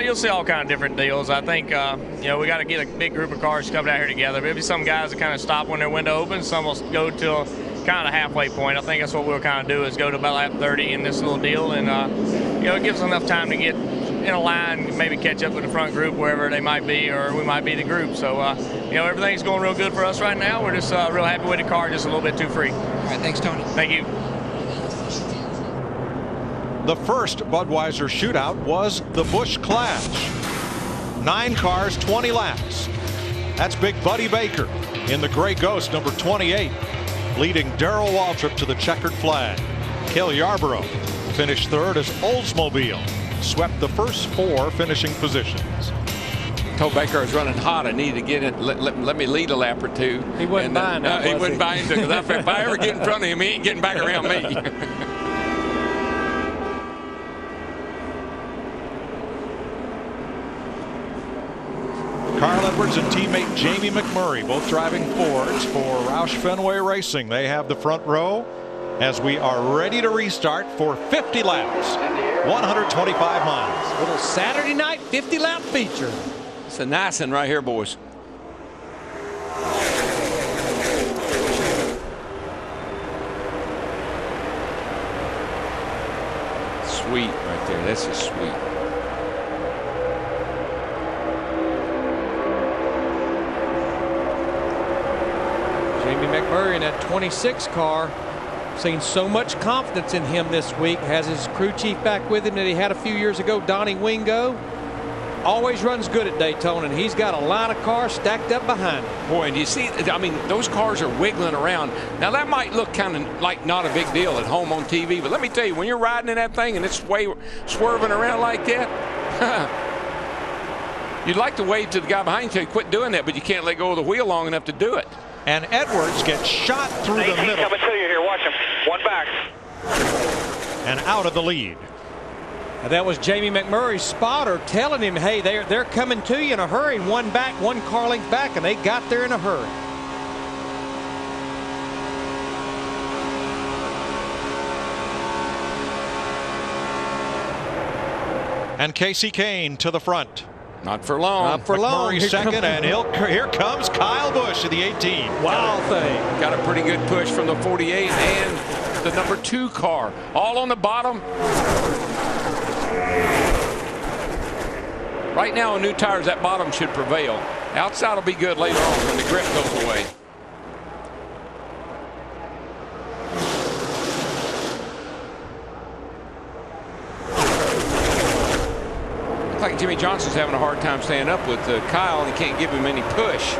You'll see all kind of different deals. I think, you know, we got to get a big group of cars coming out here together. Maybe some guys that kind of stop when their window opens, some will go till kind of halfway point. I think that's what we'll kind of do, is go to about lap 30 in this little deal, and you know, it gives us enough time to get in a line, maybe catch up with the front group wherever they might be, or we might be the group. So you know, everything's going real good for us right now. We're just real happy with the car, just a little bit too free. All right, thanks, Tony. Thank you. The first Budweiser Shootout was the Busch Clash. 9 cars, 20 laps. That's Big Buddy Baker. in the Gray Ghost, number 28, leading Darrell Waltrip to the checkered flag. Cale Yarborough finished third as Oldsmobile swept the first 4 finishing positions. Told Baker I was running hot. I needed to get in. Let me lead a lap or two. He wasn't buying that. He wasn't buying it, because if I ever get in front of him, he ain't getting back around me. Carl Edwards and teammate Jamie McMurray both driving Fords for Roush Fenway Racing. They have the front row as we are ready to restart for 50 laps, 125 miles. Little Saturday night 50-lap feature. It's a nice one right here, boys. Sweet right there. That's just sweet. Jamie McMurray in that 26 car. Seen so much confidence in him this week. Has his crew chief back with him that he had a few years ago, Donnie Wingo. Always runs good at Daytona, and he's got a line of cars stacked up behind him. Boy, and you see, I mean, those cars are wiggling around. Now, that might look kind of like not a big deal at home on TV, but let me tell you, when you're riding in that thing and it's swerving around like that, you'd like to wave to the guy behind you, quit doing that, but you can't let go of the wheel long enough to do it. And Edwards gets shot through the middle. Coming to you here. Watch him. One back. And out of the lead. And that was Jamie McMurray's spotter telling him, hey, they're coming to you in a hurry. One back, 1 car length back, and they got there in a hurry. And Casey Kane to the front. Not for long. Not for long. McMurray second, and here comes Kyle Busch in the 18. Wow thing. Got a pretty good push from the 48 and the number 2 car. All on the bottom. Right now on new tires, that bottom should prevail. Outside will be good later on when the grip goes away. Looks like Jimmy Johnson's having a hard time staying up with Kyle, and he can't give him any push.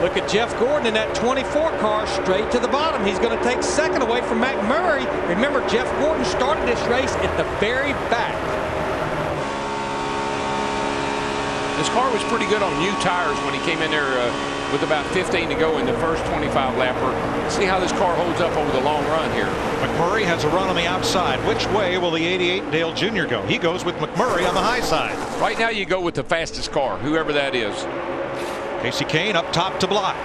Look at Jeff Gordon in that 24 car straight to the bottom. He's going to take second away from McMurray. Remember, Jeff Gordon started this race at the very back. This car was pretty good on new tires when he came in there with about 15 to go in the first 25 lapper. See how this car holds up over the long run here. McMurray has a run on the outside. Which way will the 88 Dale Jr. go? He goes with McMurray on the high side. Right now you go with the fastest car, whoever that is. Casey Kane up top to block.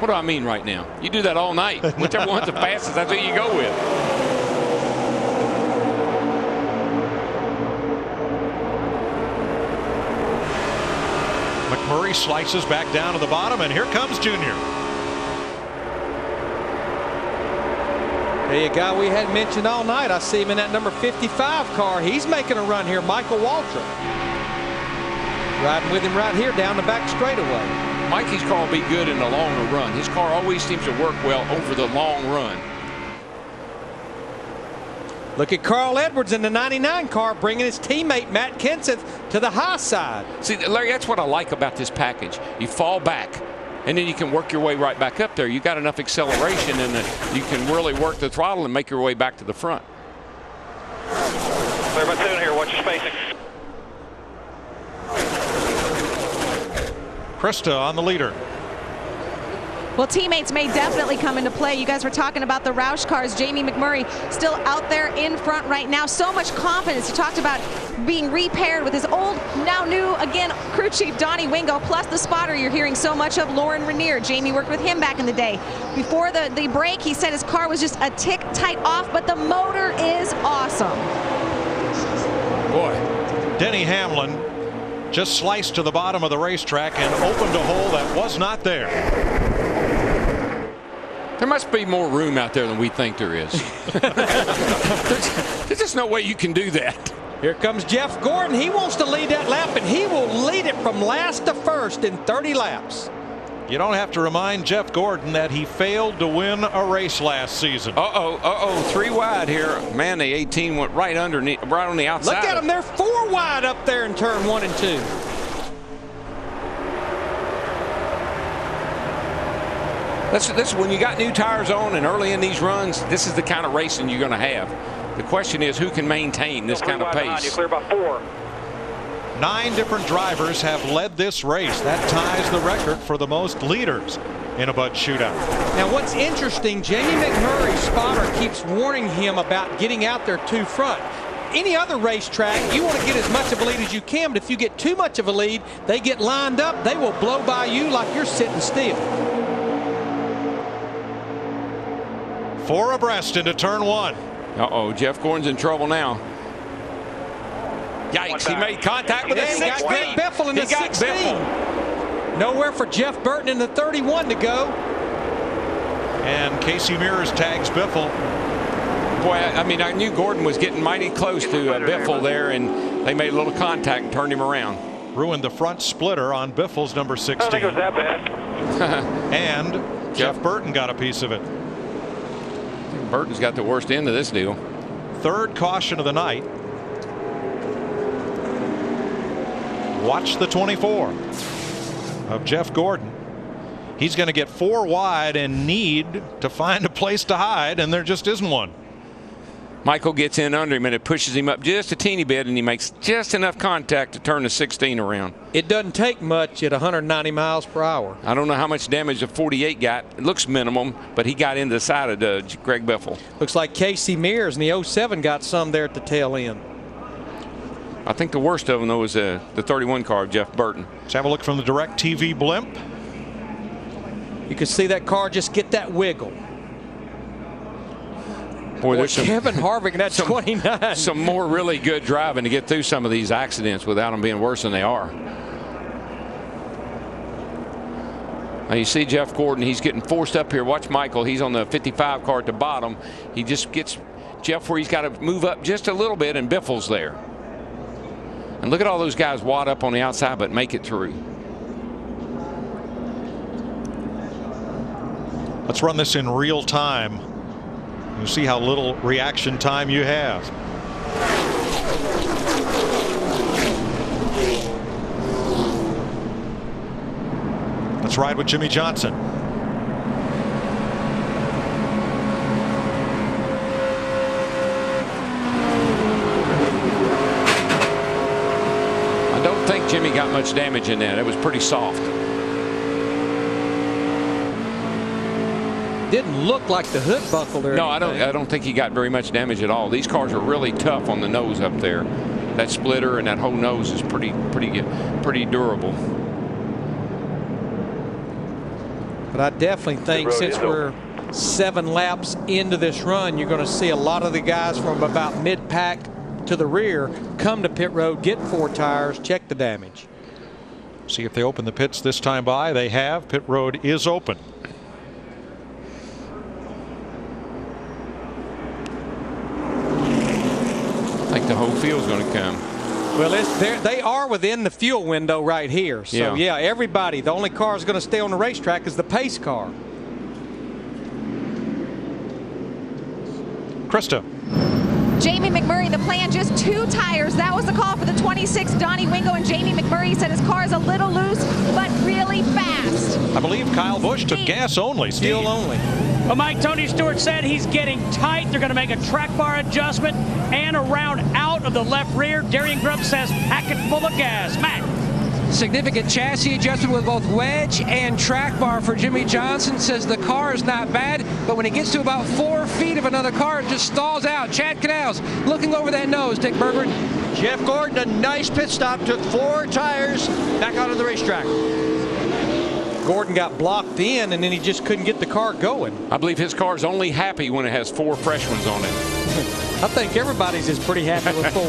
What do I mean right now? You do that all night. Whichever one's the fastest, that's who you go with. McMurray slices back down to the bottom, and here comes Junior. Hey, a guy we hadn't mentioned all night. I see him in that number 55 car. He's making a run here, Michael Waltrip. Riding with him right here down the back straightaway. Mikey's car will be good in the longer run. His car always seems to work well over the long run. Look at Carl Edwards in the 99 car bringing his teammate Matt Kenseth to the high side. See, Larry, that's what I like about this package. You fall back, and then you can work your way right back up there. You got enough acceleration, and you can really work the throttle and make your way back to the front. Clear by 2 here. Watch your spacing. Krista on the leader. Well, teammates may definitely come into play. You guys were talking about the Roush cars. Jamie McMurray still out there in front right now. So much confidence. He talked about being repaired with his old, now new, again, crew chief Donnie Wingo, plus the spotter you're hearing so much of, Lauren Ranier. Jamie worked with him back in the day. Before the break, he said his car was just a tick tight off, but the motor is awesome. Boy, Denny Hamlin just sliced to the bottom of the racetrack and opened a hole that was not there. There must be more room out there than we think there is. There's just no way you can do that. Here comes Jeff Gordon. He wants to lead that lap, and he will lead it from last to first in 30 laps. You don't have to remind Jeff Gordon that he failed to win a race last season. Uh-oh, 3 wide here. Man, the 18 went right underneath, right on the outside. Look at them. They're 4 wide up there in turn 1 and 2. Listen, when you got new tires on and early in these runs, this is the kind of racing you're going to have. The question is who can maintain this kind of pace. You clear about 4. 9 different drivers have led this race. That ties the record for the most leaders in a Bud Shootout. Now what's interesting, Jamie McMurray's spotter keeps warning him about getting out there too front. Any other racetrack, you want to get as much of a lead as you can, but if you get too much of a lead, they get lined up, they will blow by you like you're sitting still. 4 abreast into turn 1. Uh-oh, Jeff Gordon's in trouble now. Yikes, he made contact with a 16. He got Greg Biffle in the 16. Nowhere for Jeff Burton in the 31 to go. And Casey Mears tags Biffle. Boy, I mean, I knew Gordon was getting mighty close to Biffle there, and they made a little contact and turned him around. Ruined the front splitter on Biffle's number 16. I don't think it was that bad. And Jeff Burton got a piece of it. I think Burton's got the worst end of this deal. 3rd caution of the night. Watch the 24 of Jeff Gordon. He's going to get 4 wide and need to find a place to hide, and there just isn't one. Michael gets in under him, and it pushes him up just a teeny bit, and he makes just enough contact to turn the 16 around. It doesn't take much at 190 miles per hour. I don't know how much damage the 48 got. It looks minimum, but he got into the side of Greg Biffle. Looks like Casey Mears in the 07 got some there at the tail end. I think the worst of them, though, was the 31 car of Jeff Burton. Let's have a look from the DirecTV blimp. You can see that car just get that wiggle. Boy, there's Kevin Harvick in that 29. Some more really good driving to get through some of these accidents without them being worse than they are. Now you see Jeff Gordon, he's getting forced up here. Watch Michael, he's on the 55 car at the bottom. He just gets Jeff where he's got to move up just a little bit, and Biffle's there. And look at all those guys wad up on the outside but make it through. Let's run this in real time. You see how little reaction time you have. Let's ride with Jimmy Johnson. I don't think Jimmy got much damage in that. It was pretty soft. Didn't look like the hood buckled or No, anything. I don't think he got very much damage at all. These cars are really tough on the nose up there. That splitter and that whole nose is pretty durable. But I definitely think since we're 7 laps into this run, you're going to see a lot of the guys from about mid-pack to the rear come to pit road, get 4 tires, check the damage. See if they open the pits this time by. They have. Pit road is open. I think the whole field's going to come. Well, they are within the fuel window right here. So, yeah, everybody, the only car is going to stay on the racetrack is the pace car. Krista. Jamie McMurray, the plan, just 2 tires. That was the call for the 26, Donnie Wingo, and Jamie McMurray said his car is a little loose, but really fast. I believe Kyle Busch took gas only. Steel only. Well, Mike, Tony Stewart said he's getting tight. They're going to make a track bar adjustment and a round out of the left rear. Darian Grubb says pack it full of gas. Matt. Significant chassis adjustment with both wedge and track bar for Jimmy Johnson. Says the car is not bad, but when he gets to about 4 feet of another car, it just stalls out. Chad Canals looking over that nose, Dick Berggren. Jeff Gordon, a nice pit stop, took 4 tires back out of the racetrack. Gordon got blocked in, and then he just couldn't get the car going. I believe his car's only happy when it has 4 fresh ones on it. I think everybody's is pretty happy with 4.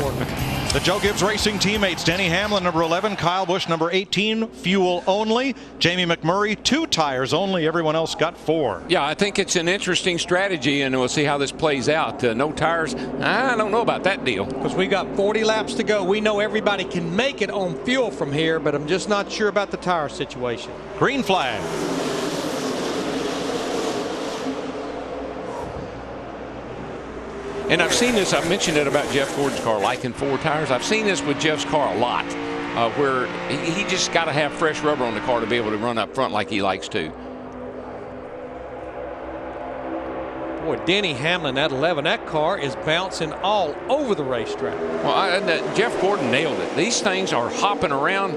The Joe Gibbs Racing teammates, Denny Hamlin, number 11, Kyle Busch, number 18, fuel only. Jamie McMurray, 2 tires only. Everyone else got 4. Yeah, I think it's an interesting strategy, and we'll see how this plays out. No tires, I don't know about that deal. Because we got 40 laps to go. We know everybody can make it on fuel from here, but I'm just not sure about the tire situation. Green flag. And I've seen this, I've mentioned it about Jeff Gordon's car, liking 4 tires. I've seen this with Jeff's car a lot, where he just got to have fresh rubber on the car to be able to run up front like he likes to. Boy, Denny Hamlin at 11. That car is bouncing all over the racetrack. Well, Jeff Gordon nailed it. These things are hopping around.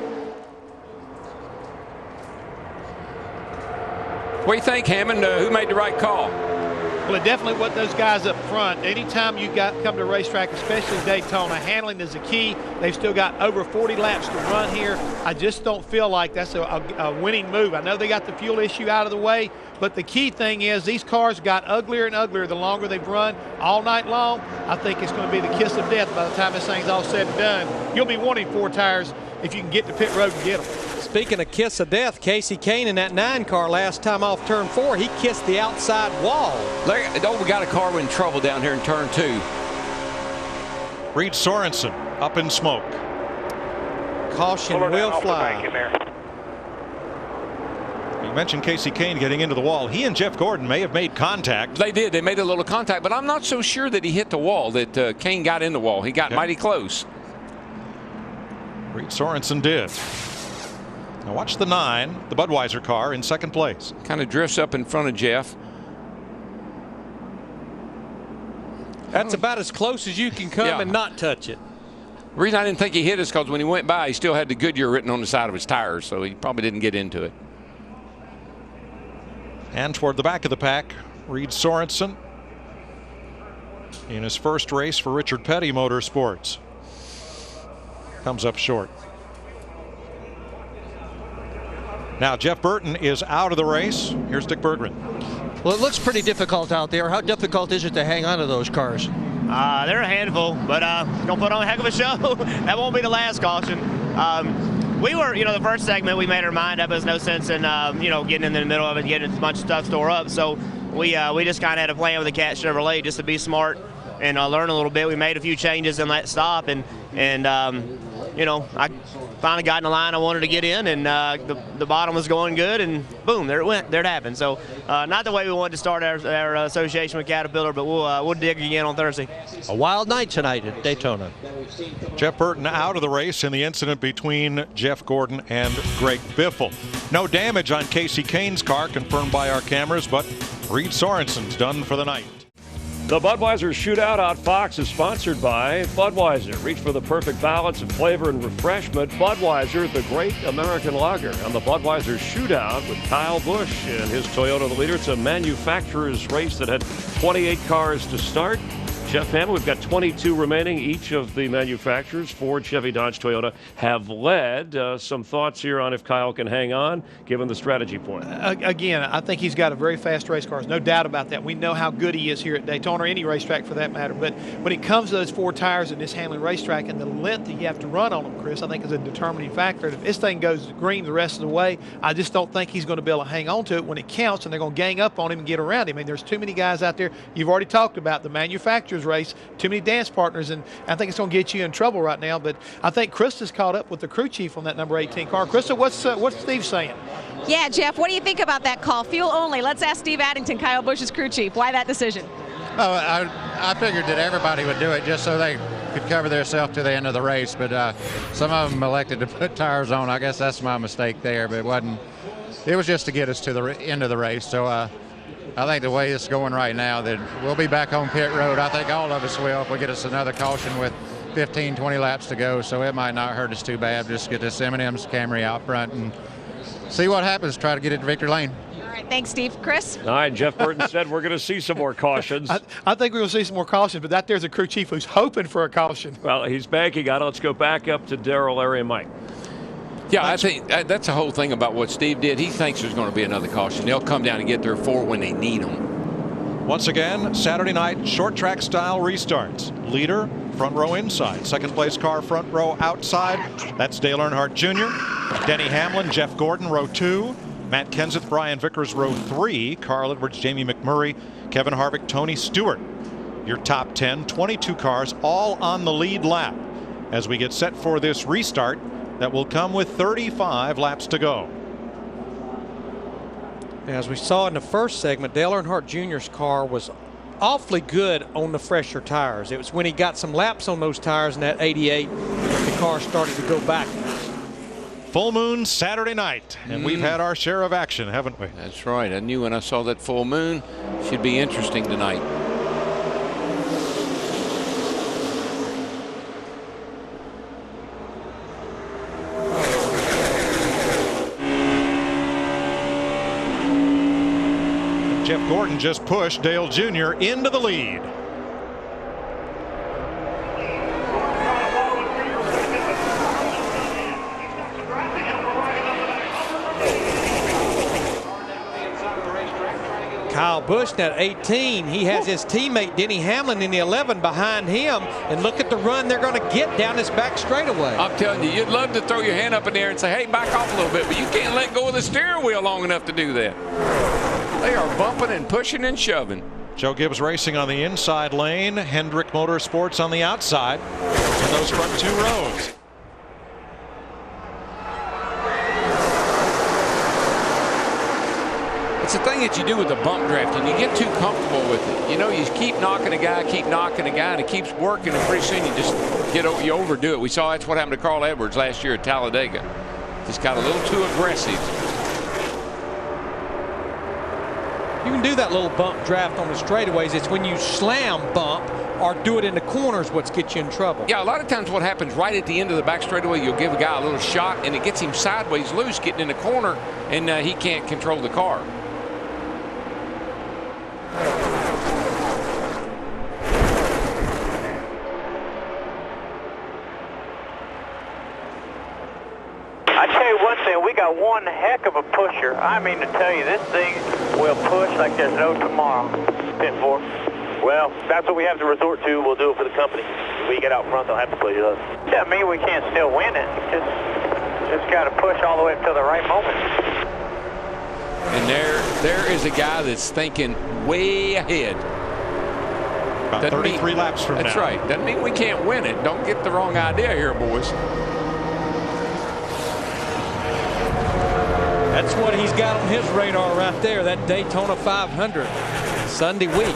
What do you think, Hammond? Who made the right call? Well, it definitely wasn't those guys up front. Anytime you come to a racetrack, especially Daytona, handling is the key. They've still got over 40 laps to run here. I just don't feel like that's a winning move. I know they got the fuel issue out of the way, but the key thing is these cars got uglier and uglier the longer they've run all night long. I think it's going to be the kiss of death by the time this thing's all said and done. You'll be wanting 4 tires if you can get to pit road and get them. Speaking of kiss of death, Casey Kane in that 9 car last time off turn 4, he kissed the outside wall. We got a car in trouble down here in turn 2. Reed Sorensen up in smoke. Caution will fly. You mentioned Casey Kane getting into the wall. He and Jeff Gordon may have made contact. They did. They made a little contact, but I'm not so sure that he hit the wall, that Kane got in the wall. He got mighty close. Reed Sorensen did. Now watch the 9, the Budweiser car in second place. Kind of drifts up in front of Jeff. That's about as close as you can come and not touch it. The reason I didn't think he hit us because when he went by, he still had the Goodyear written on the side of his tires, so he probably didn't get into it. And toward the back of the pack, Reed Sorensen in his first race for Richard Petty Motorsports. Comes up short. Now Jeff Burton is out of the race. Here's Dick Berggren. Well, it looks pretty difficult out there. How difficult is it to hang on to those cars? They're a handful, but gonna put on a heck of a show. That won't be the last caution. We were, the first segment we made our mind up. There's no sense in, getting in the middle of it, getting a bunch of stuff stored up. So we just kind of had a plan with the Cat Chevrolet just to be smart and learn a little bit. We made a few changes in that stop, and I finally got in the line I wanted to get in, and the bottom was going good, and boom, there it went. There it happened. So not the way we wanted to start our association with Caterpillar, but we'll dig again on Thursday. A wild night tonight at Daytona. Jeff Burton out of the race in the incident between Jeff Gordon and Greg Biffle. No damage on Casey Kane's car confirmed by our cameras, but Reed Sorensen's done for the night. The Budweiser Shootout on Fox is sponsored by Budweiser. Reach for the perfect balance of flavor and refreshment. Budweiser, the great American lager. On the Budweiser Shootout with Kyle Busch and his Toyota the leader. It's a manufacturer's race that had 28 cars to start. Jeff Hammond, we've got 22 remaining. Each of the manufacturers, Ford, Chevy, Dodge, Toyota, have led. Some thoughts here on if Kyle can hang on, given the strategy point. Again, I think he's got a very fast race car. There's no doubt about that. We know how good he is here at Daytona or any racetrack for that matter. But when it comes to those 4 tires in this handling racetrack and the length that you have to run on them, Chris, I think is a determining factor. If this thing goes green the rest of the way, I just don't think he's going to be able to hang on to it when it counts, and they're going to gang up on him and get around him. I mean, there's too many guys out there. You've already talked about the manufacturers race, too many dance partners, and I think it's going to get you in trouble right now. But I think Krista's caught up with the crew chief on that number 18 car. Krista, what's Steve saying? Yeah, Jeff, what do you think about that call? Fuel only. Let's ask Steve Addington, Kyle Busch's crew chief. Why that decision? Oh, I figured that everybody would do it just so they could cover themselves to the end of the race. But some of them elected to put tires on. I guess that's my mistake there. But it wasn't. It was just to get us to the end of the race. So. I think the way it's going right now, that we'll be back on pit road. I think all of us will if we get us another caution with 15, 20 laps to go. So it might not hurt us too bad. Just get this M&M's Camry out front and see what happens. Try to get it to victory lane. All right, thanks, Steve. Chris? All right, Jeff Burton said we're going to see some more cautions. I think we will see some more cautions, but that there's a crew chief who's hoping for a caution. Well, he's banking on it. Let's go back up to Darrell, Larry, and Mike. Yeah, I think that's the whole thing about what Steve did. He thinks there's going to be another caution. They'll come down and get their 4 when they need them. Once again, Saturday night short track style restarts. Leader, front row inside. Second place car, front row outside. That's Dale Earnhardt Jr. Denny Hamlin, Jeff Gordon, row 2. Matt Kenseth, Brian Vickers, row 3. Carl Edwards, Jamie McMurray, Kevin Harvick, Tony Stewart. Your top 10, 22 cars, all on the lead lap as we get set for this restart that will come with 35 laps to go. As we saw in the first segment, Dale Earnhardt Jr.'s car was awfully good on the fresher tires. It was when he got some laps on those tires in that 88 the car started to go backwards. Full moon Saturday night, and we've had our share of action, haven't we? That's right. I knew when I saw that full moon, should be interesting tonight. Jeff Gordon just pushed Dale Jr. into the lead. Kyle Busch at 18. He has his teammate Denny Hamlin in the 11 behind him. And look at the run they're going to get down this back straightaway. I'm telling you, you'd love to throw your hand up in the air and say, hey, back off a little bit, but you can't let go of the steering wheel long enough to do that. They are bumping and pushing and shoving. Joe Gibbs Racing on the inside lane. Hendrick Motorsports on the outside in those front 2 rows. It's the thing that you do with the bump drafting. You get too comfortable with it. You know, you keep knocking a guy, and it keeps working, and pretty soon you just you overdo it. We saw that's what happened to Carl Edwards last year at Talladega. Just got a little too aggressive. You can do that little bump draft on the straightaways. It's when you slam bump or do it in the corners what's gets you in trouble. Yeah, a lot of times what happens right at the end of the back straightaway, you'll give a guy a little shot, and it gets him sideways loose, getting in the corner, and he can't control the car. I tell you one thing, we got one heck of a pusher. I mean to tell you, this thing will push like there's no tomorrow. Pit 4. Well, that's what we have to resort to. We'll do it for the company. If we get out front, they'll have to push us. Doesn't mean we can't still win it. Just got to push all the way until the right moment. And there is a guy that's thinking way ahead. About 33 laps from now. That's right. Doesn't mean we can't win it. Don't get the wrong idea here, boys. That's what he's got on his radar right there, that Daytona 500 Sunday week.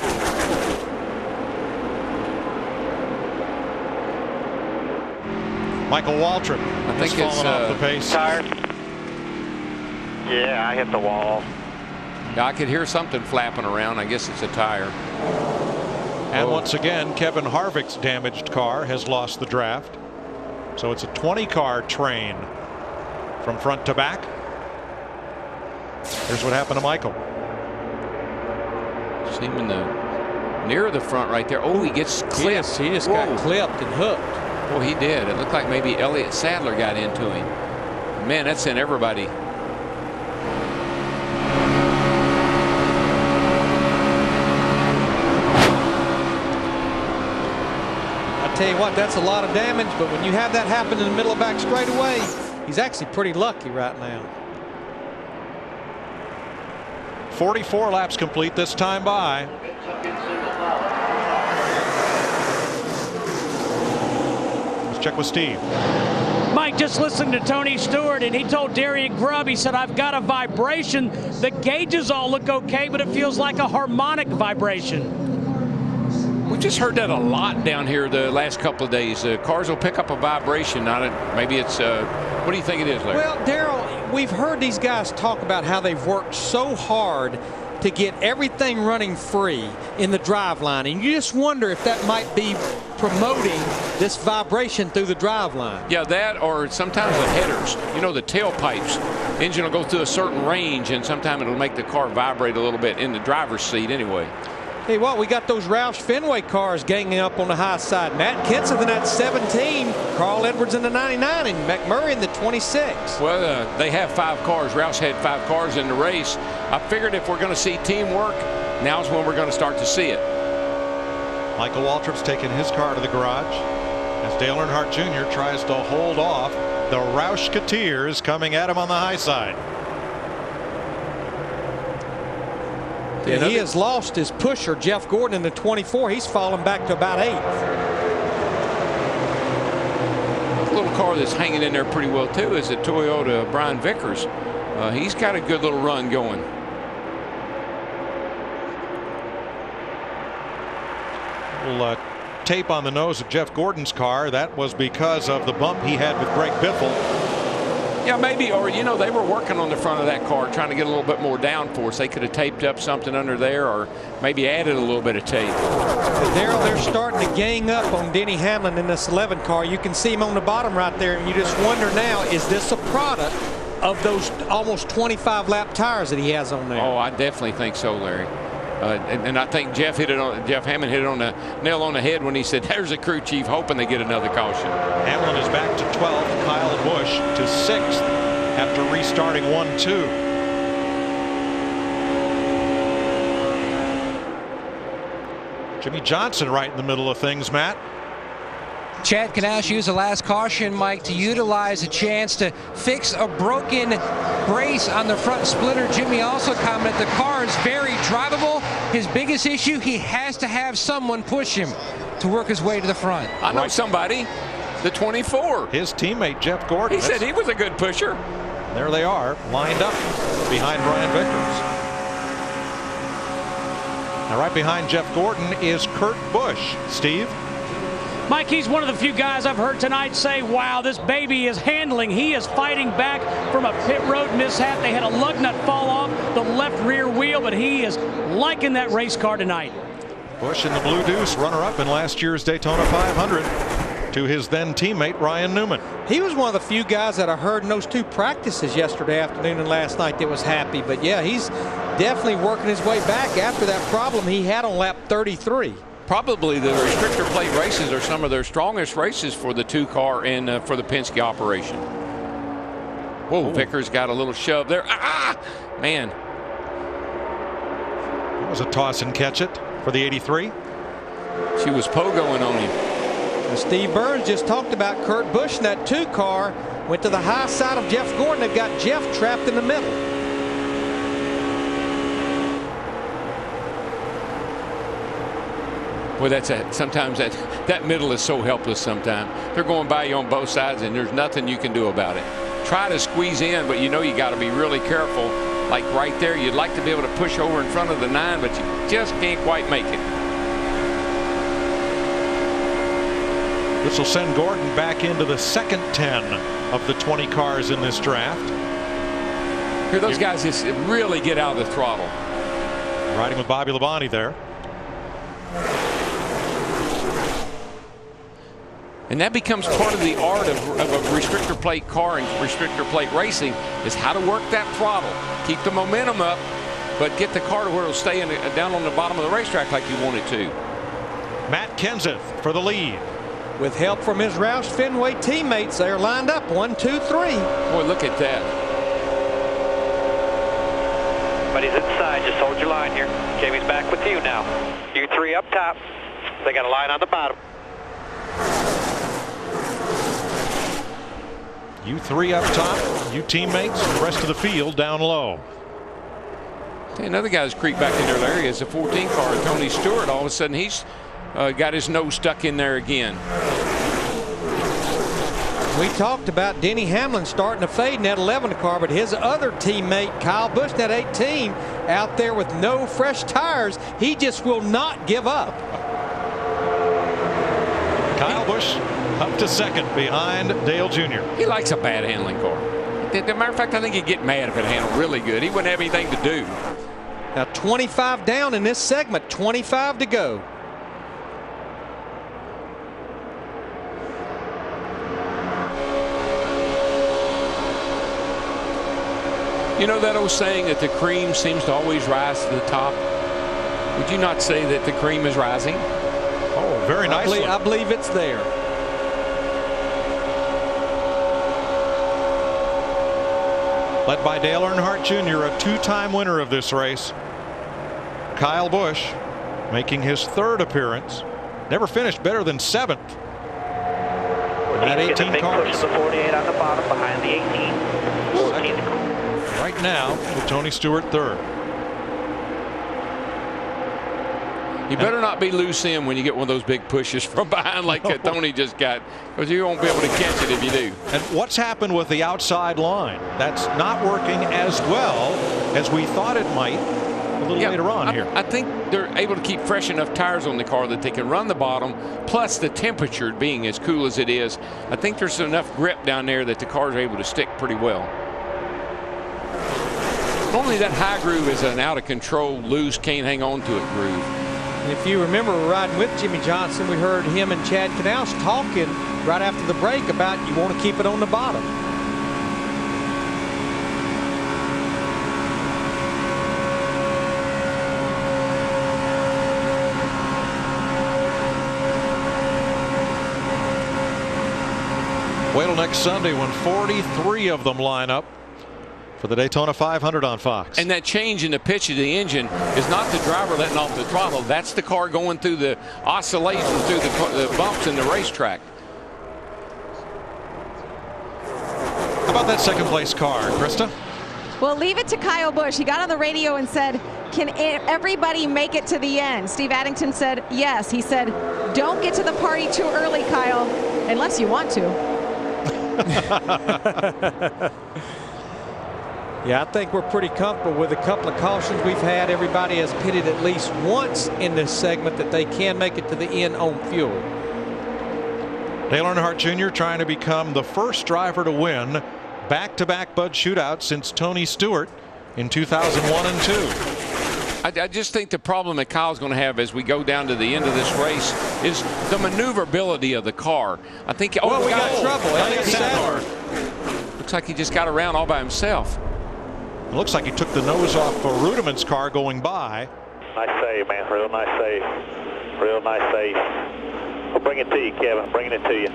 Michael Waltrip has fallen off the pace. Tired? Yeah, I hit the wall. Yeah, I could hear something flapping around. I guess it's a tire. And once again, Kevin Harvick's damaged car has lost the draft. So it's a 20-car train from front to back. Here's what happened to Michael. See him in the near the front right there. Oh, he gets clipped. Yes, he just got clipped and hooked. Well, he did. It looked like maybe Elliott Sadler got into him. Man, that sent everybody. I tell you what, that's a lot of damage, but when you have that happen in the middle of back straightaway, he's actually pretty lucky right now. 44 laps complete this time by. Let's check with Steve. Mike, just listened to Tony Stewart, and he told Darian Grubb, he said, I've got a vibration. The gauges all look okay, but it feels like a harmonic vibration. We just heard that a lot down here the last couple of days. Cars will pick up a vibration. Maybe it's, what do you think it is, Larry? Well, Darrell, we've heard these guys talk about how they've worked so hard to get everything running free in the drive line, and you just wonder if that might be promoting this vibration through the drive line. Yeah, that, or sometimes the headers, you know, the tailpipes. Engine will go through a certain range, and sometimes it'll make the car vibrate a little bit in the driver's seat anyway. Hey, what, we got those Roush Fenway cars ganging up on the high side. Matt Kenseth in that 17, Carl Edwards in the 99, and McMurray in the 26. Well, they have 5 cars. Roush had 5 cars in the race. I figured if we're going to see teamwork, now's when we're going to start to see it. Michael Waltrip's taking his car to the garage as Dale Earnhardt Jr. tries to hold off the Roushketeers coming at him on the high side. And he has lost his pusher, Jeff Gordon, in the 24. He's fallen back to about 8th. A little car that's hanging in there pretty well, too, is a Toyota Brian Vickers. He's got a good little run going. Little tape on the nose of Jeff Gordon's car. That was because of the bump he had with Greg Biffle. Yeah, maybe, or you know, they were working on the front of that car trying to get a little bit more downforce. They could have taped up something under there, or maybe added a little bit of tape. Darrell, they're starting to gang up on Denny Hamlin in this 11 car. You can see him on the bottom right there, and you just wonder now, is this a product of those almost 25 lap tires that he has on there? Oh, I definitely think so, Larry. And I think Jeff Hammond hit it on the nail on the head when he said, "There's a crew chief hoping they get another caution." Hamlin is back to 12th. Kyle Busch to 6th after restarting 1-2. Jimmy Johnson right in the middle of things, Matt. Chad Knaus used the last caution, Mike, to utilize a chance to fix a broken brace on the front splitter. Jimmy also commented the car is very drivable. His biggest issue, he has to have someone push him to work his way to the front. I know somebody, the 24. His teammate, Jeff Gordon. He said he was a good pusher. There they are, lined up behind Brian Vickers. Now right behind Jeff Gordon is Kurt Busch. Steve? Mike, he's one of the few guys I've heard tonight say, wow, this baby is handling. He is fighting back from a pit road mishap. They had a lug nut fall off the left rear wheel, but he is liking that race car tonight. Busch in the Blue Deuce, runner-up in last year's Daytona 500 to his then teammate Ryan Newman. He was one of the few guys that I heard in those 2 practices yesterday afternoon and last night that was happy. But yeah, he's definitely working his way back after that problem he had on lap 33. Probably the restrictor plate races are some of their strongest races for the 2-car and for the Penske operation. Whoa, Vickers got a little shove there. Ah, man. It was a toss and catch it for the 83. She was pogoing on him. And Steve Burns just talked about Kurt Busch in that 2-car. Went to the high side of Jeff Gordon. They've got Jeff trapped in the middle. Boy, sometimes that middle is so helpless sometimes. They're going by you on both sides, and there's nothing you can do about it. Try to squeeze in, but you know you got to be really careful. Like right there, you'd like to be able to push over in front of the 9, but you just can't quite make it. This will send Gordon back into the second 10 of the 20 cars in this draft. Here, those guys just really get out of the throttle. Riding with Bobby Labonte there. And that becomes part of the art of a restrictor plate car and restrictor plate racing, is how to work that throttle. Keep the momentum up, but get the car to where it'll stay down on the bottom of the racetrack like you want it to. Matt Kenseth for the lead. With help from his Roush Fenway teammates, they're lined up 1, 2, 3. Boy, look at that. But he's inside. Just hold your line here. Jamie's back with you now. You 3 up top. They got a line on the bottom. You 3 up top, you teammates, and the rest of the field down low. Another guy's creeped back in there, Larry, is the 14 car, Tony Stewart. All of a sudden, he's got his nose stuck in there again. We talked about Denny Hamlin starting to fade in that 11 car, but his other teammate, Kyle Busch, that 18, out there with no fresh tires, he just will not give up. Kyle Busch up to second behind Dale Jr. He likes a bad handling car. As a matter of fact, I think he'd get mad if it handled really good. He wouldn't have anything to do. Now 25 down in this segment, 25 to go. You know that old saying that the cream seems to always rise to the top? Would you not say that the cream is rising? Oh, very nicely. I believe it's there. Led by Dale Earnhardt Jr., a 2-time winner of this race. Kyle Busch making his 3rd appearance. Never finished better than 7th. That 18 cars. Push the 48 on the bottom behind the 18. 14. Right now with Tony Stewart 3rd. You better not be loose in when you get one of those big pushes from behind like Tony just got, because you won't be able to catch it if you do. And what's happened with the outside line? That's not working as well as we thought it might. a little later on here. I think they're able to keep fresh enough tires on the car that they can run the bottom, plus the temperature being as cool as it is. I think there's enough grip down there that the cars are able to stick pretty well. Only that high groove is an out of control, loose, can't hang on to it groove. And if you remember riding with Jimmy Johnson, we heard him and Chad Knaus talking right after the break about you want to keep it on the bottom. Wait till next Sunday when 43 of them line up for the Daytona 500 on Fox. And that change in the pitch of the engine is not the driver letting off the throttle. That's the car going through the oscillation through the bumps in the racetrack. How about that second place car, Krista? Well, leave it to Kyle Busch. He got on the radio and said, can everybody make it to the end? Steve Addington said yes. He said, don't get to the party too early, Kyle, unless you want to. Yeah, I think we're pretty comfortable with a couple of cautions we've had. Everybody has pitted at least once in this segment that they can make it to the end on fuel. Dale Earnhardt Jr. trying to become the first driver to win back-to-back Bud Shootout since Tony Stewart in 2001 and 2. I just think the problem that Kyle's going to have as we go down to the end of this race is the maneuverability of the car. I think we got trouble. Looks like he just got around all by himself. It looks like he took the nose off of Rudiman's car going by. Nice save, man. Real nice save. Real nice save. We'll bring it to you, Kevin. Bringing it to you.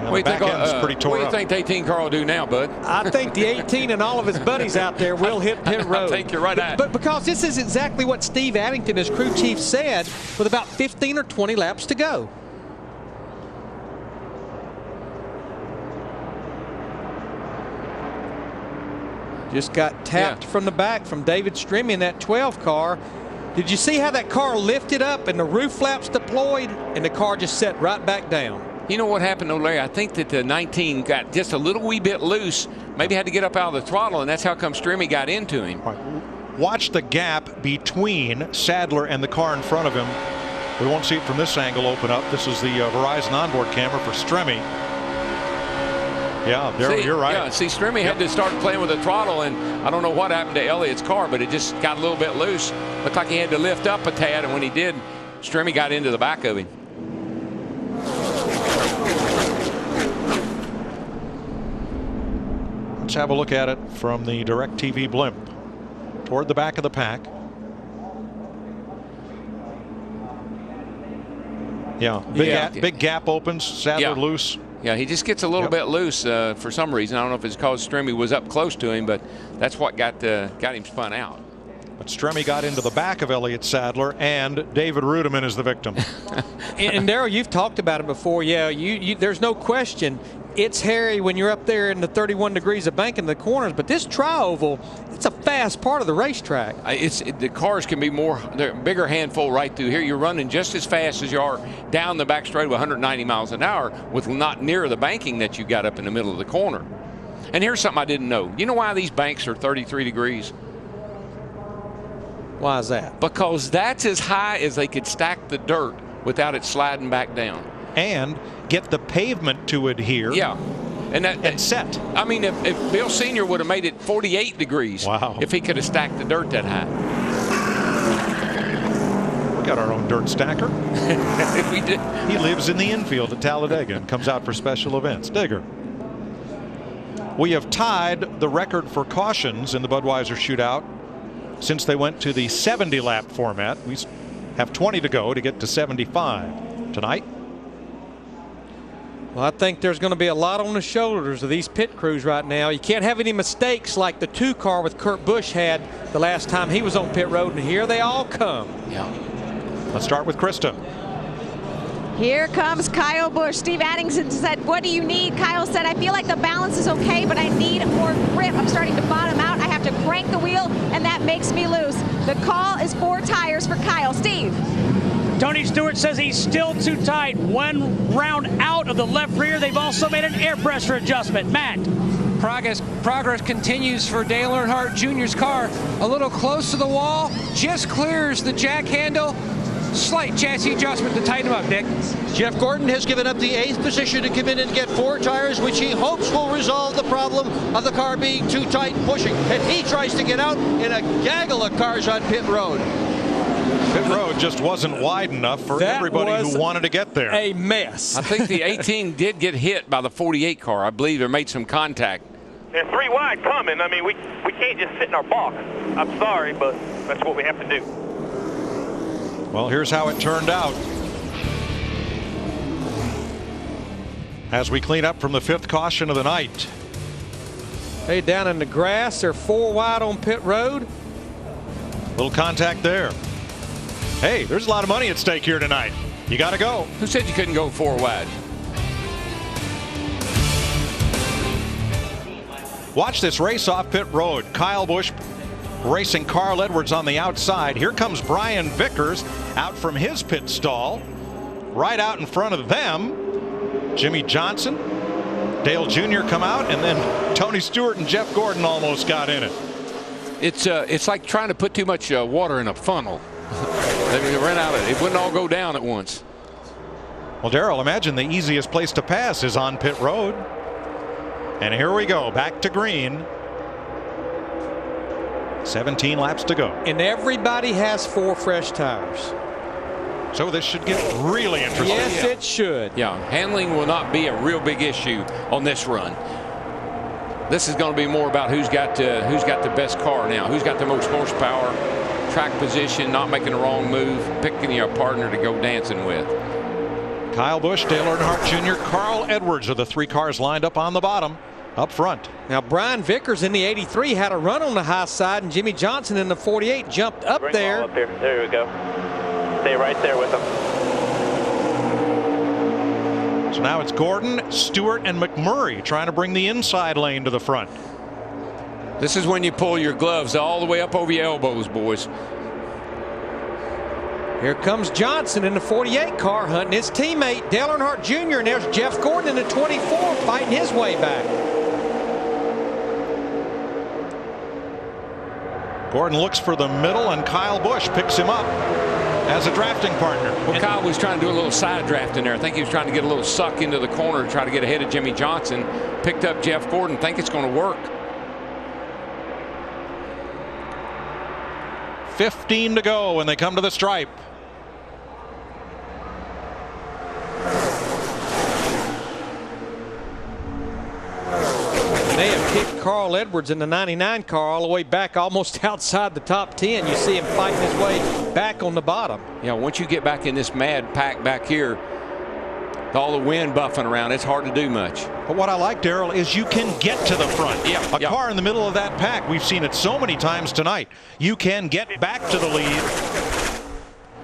The back end's pretty tore what do you up. think the 18 car will do now, Bud? I think the 18 and all of his buddies out there will hit pit road. I think you're right. But because this is exactly what Steve Addington, as crew chief, said with about 15 or 20 laps to go. Just got tapped from the back from David Stremme in that 12 car. Did you see how that car lifted up and the roof flaps deployed and the car just set right back down? You know what happened, Larry? I think that the 19 got just a little wee bit loose. Maybe had to get up out of the throttle, and that's how come Stremme got into him. Watch the gap between Sadler and the car in front of him. We won't see it from this angle open up. This is the Verizon onboard camera for Stremme. Yeah, you're right. Yeah, see, Stremme had to start playing with the throttle, and I don't know what happened to Elliott's car, but it just got a little bit loose. Looked like he had to lift up a tad, and when he did, Stremme got into the back of him. Let's have a look at it from the DirecTV blimp. Toward the back of the pack. Yeah, big gap opens, Sadler loose. Yeah, he just gets a little bit loose for some reason. I don't know if it's because Stremme was up close to him, but that's what got him spun out. But Stremme got into the back of Elliott Sadler, and David Rudiman is the victim. and Darrell, you've talked about it before. Yeah, there's no question. It's hairy when you're up there in the 31 degrees of banking the corners, but this tri-oval, it's a fast part of the racetrack. The cars can be they're a bigger handful right through here. You're running just as fast as you are down the back straight with 190 miles an hour with not near the banking that you got up in the middle of the corner. And here's something I didn't know. You know why these banks are 33 degrees? Why is that? Because that's as high as they could stack the dirt without it sliding back down. And get the pavement to adhere. Yeah. And set. I mean, if Bill Sr. would have made it 48 degrees, if he could have stacked the dirt that high. We got our own dirt stacker. We did. He lives in the infield at Talladega and comes out for special events. Digger. We have tied the record for cautions in the Budweiser Shootout since they went to the 70-lap format. We have 20 to go to get to 75 tonight. Well, I think there's going to be a lot on the shoulders of these pit crews right now. You can't have any mistakes like the 2 car with Kurt Busch had the last time he was on pit road, and here they all come. Yeah. Let's start with Krista. Here comes Kyle Busch. Steve Addington said, what do you need? Kyle said, I feel like the balance is okay, but I need more grip. I'm starting to bottom out. I have to crank the wheel, and that makes me loose. The call is 4 tires for Kyle. Steve. Tony Stewart says he's still too tight. 1 round out of the left rear. They've also made an air pressure adjustment. Matt. Progress continues for Dale Earnhardt Jr.'s car. A little close to the wall, just clears the jack handle. Slight chassis adjustment to tighten him up, Dick. Jeff Gordon has given up the 8th position to come in and get 4 tires, which he hopes will resolve the problem of the car being too tight and pushing. And he tries to get out in a gaggle of cars on pit road. Pit road just wasn't wide enough for everybody who wanted to get there. A mess. I think the 18 did get hit by the 48 car, I believe, or made some contact. They're 3 wide coming. I mean, we can't just sit in our box. I'm sorry, but that's what we have to do. Well, here's how it turned out. As we clean up from the 5th caution of the night. Hey, down in the grass, they're 4 wide on pit road. Little contact there. Hey, there's a lot of money at stake here tonight. You got to go. Who said you couldn't go 4 wide? Watch this race off pit road. Kyle Busch racing Carl Edwards on the outside. Here comes Brian Vickers out from his pit stall. Right out in front of them, Jimmy Johnson, Dale Jr. come out, and then Tony Stewart and Jeff Gordon almost got in it. It's like trying to put too much water in a funnel. They ran out of it. It wouldn't all go down at once. Well, Darrell, imagine the easiest place to pass is on pit road. And here we go, back to green. 17 laps to go. And everybody has 4 fresh tires. So this should get really interesting. Yes, it should. Yeah, handling will not be a real big issue on this run. This is going to be more about who's got the best car now, who's got the most horsepower, track position, not making the wrong move, picking your partner to go dancing with. Kyle Busch, Dale Earnhardt Jr., Carl Edwards are the 3 cars lined up on the bottom. Up front. Now Brian Vickers in the 83 had a run on the high side, and Jimmy Johnson in the 48 jumped up there. Up there. There we go. Stay right there with them. So now it's Gordon, Stewart, and McMurray trying to bring the inside lane to the front. This is when you pull your gloves all the way up over your elbows, boys. Here comes Johnson in the 48 car hunting his teammate Dale Earnhardt Jr. and there's Jeff Gordon in the 24 fighting his way back. Gordon looks for the middle, and Kyle Busch picks him up as a drafting partner. Well, Kyle was trying to do a little side draft in there. I think he was trying to get a little suck into the corner to try to get ahead of Jimmy Johnson. Picked up Jeff Gordon. Think it's going to work. 15 to go when they come to the stripe. They have kicked Carl Edwards in the 99 car all the way back almost outside the top 10. You see him fighting his way back on the bottom. Yeah, once you get back in this mad pack back here, with all the wind buffing around, it's hard to do much. But what I like, Darrell, is you can get to the front. A car in the middle of that pack, we've seen it so many times tonight. You can get back to the lead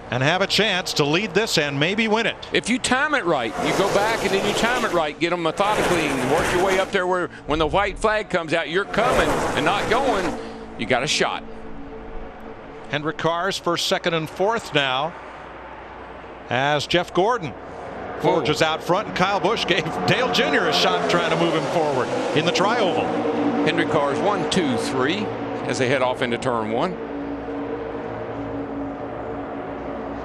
and have a chance to lead this and maybe win it. If you time it right, you go back and then you time it right, get them methodically and work your way up there where when the white flag comes out, you're coming and not going, you got a shot. Hendrick cars first, second, and fourth now as Jeff Gordon forges out front, and Kyle Busch gave Dale Jr. a shot trying to move him forward in the tri-oval. Hendrick cars 1, 2, 3 as they head off into turn 1.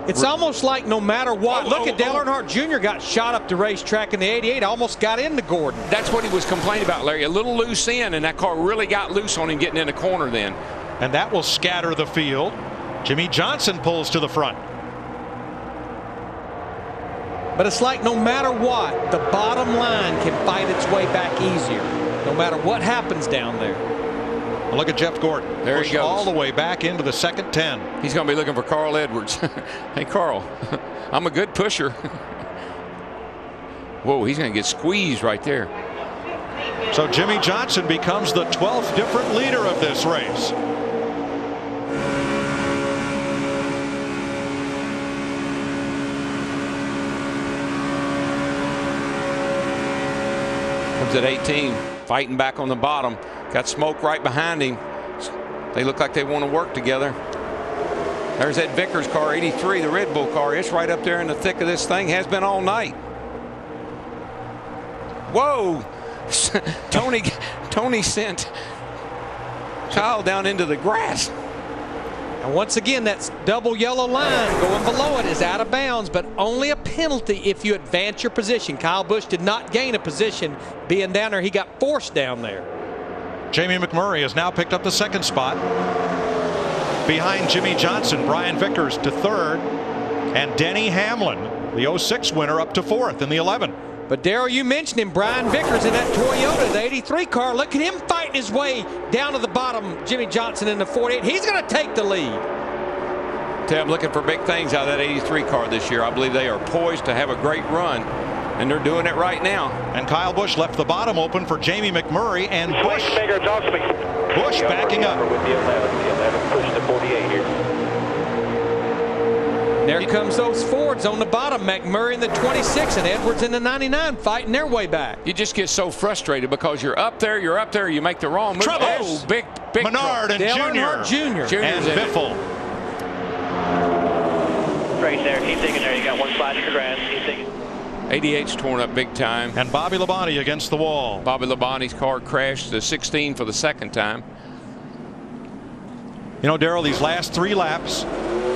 It's almost like no matter what. Look at Dale Earnhardt Jr. got shot up the racetrack in the 88. Almost got into Gordon. That's what he was complaining about, Larry. A little loose in, and that car really got loose on him getting in the corner then. And that will scatter the field. Jimmy Johnson pulls to the front. But it's like no matter what, the bottom line can fight its way back easier, no matter what happens down there. Well, look at Jeff Gordon. There he goes. All the way back into the second 10. He's going to be looking for Carl Edwards. Hey, Carl, I'm a good pusher. Whoa, he's going to get squeezed right there. So Jimmy Johnson becomes the 12th different leader of this race. Comes at 18, fighting back on the bottom. Got smoke right behind him. They look like they want to work together. There's that Vickers car, 83, the Red Bull car. It's right up there in the thick of this thing. Has been all night. Whoa! Tony sent Kyle down into the grass. And once again, that double yellow line going below it is out of bounds, but only a penalty if you advance your position. Kyle Busch did not gain a position being down there. He got forced down there. Jamie McMurray has now picked up the second spot. Behind Jimmy Johnson, Brian Vickers to third, and Denny Hamlin, the 06 winner, up to fourth in the 11. But Darrell, you mentioned him, Brian Vickers in that Toyota, the 83 car. Look at him fighting his way down to the bottom. Jimmy Johnson in the 48. He's going to take the lead. I'm looking for big things out of that 83 car this year. I believe they are poised to have a great run, and they're doing it right now. And Kyle Busch left the bottom open for Jamie McMurray, and Busch backing up. With the 11 push to 48 here. There comes those Fords on the bottom. McMurray in the 26 and Edwards in the 99 fighting their way back. You just get so frustrated because you're up there, you make the wrong move. Trouble. Oh, big Menard and Jr. And Biffle. Right there, keep digging there. You got one slide in the grass. Keep digging. 88's torn up big time. And Bobby Labonte against the wall. Bobby Labonte's car crashed to 16 for the second time. You know, Darrell, these last 3 laps,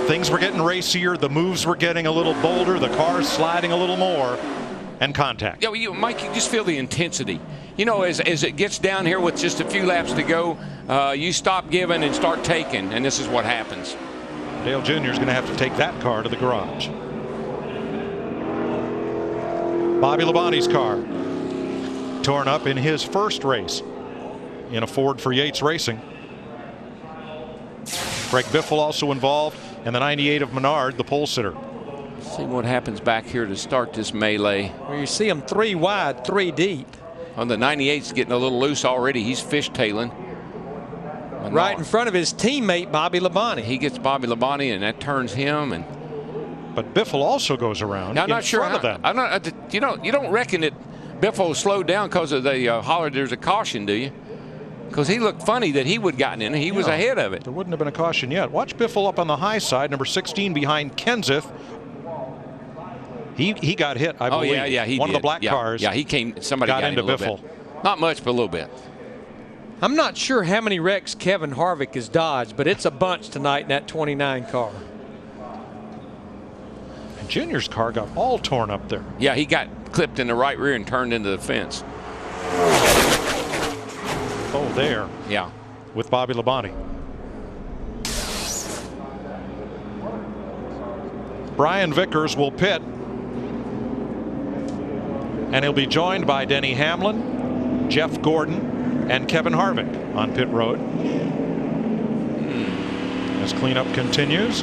things were getting racier. The moves were getting a little bolder. The cars sliding a little more. And contact. Yeah, Mike, you just feel the intensity. You know, as it gets down here with just a few laps to go, you stop giving and start taking. And this is what happens. Dale Jr. is going to have to take that car to the garage. Bobby Labonte's car torn up in his first race in a Ford for Yates Racing. Greg Biffle also involved, and the 98 of Menard, the pole sitter. See what happens back here to start this melee. Where you see them 3 wide, 3 deep. On the 98's getting a little loose already. He's fishtailing. Right in front of his teammate Bobby Labonte. He gets Bobby Labonte, and that turns him. But Biffle also goes around. I'm not sure front of them. I'm not. You don't reckon that Biffle slowed down because of the holler. There's a caution, do you? Because he looked funny that he would have gotten in. He was ahead of it. There wouldn't have been a caution yet. Watch Biffle up on the high side, number 16 behind Kenseth. He got hit, I believe. Oh, yeah, he One did. of the black cars. Yeah, he came. Somebody got into him a little Biffle. bit. Not much, but a little bit. I'm not sure how many wrecks Kevin Harvick has dodged, but it's a bunch tonight in that 29 car. And Junior's car got all torn up there. Yeah, he got clipped in the right rear and turned into the fence. Oh, there. Yeah. With Bobby Labonte. Brian Vickers will pit. And he'll be joined by Denny Hamlin, Jeff Gordon, and Kevin Harvick on pit road. As cleanup continues.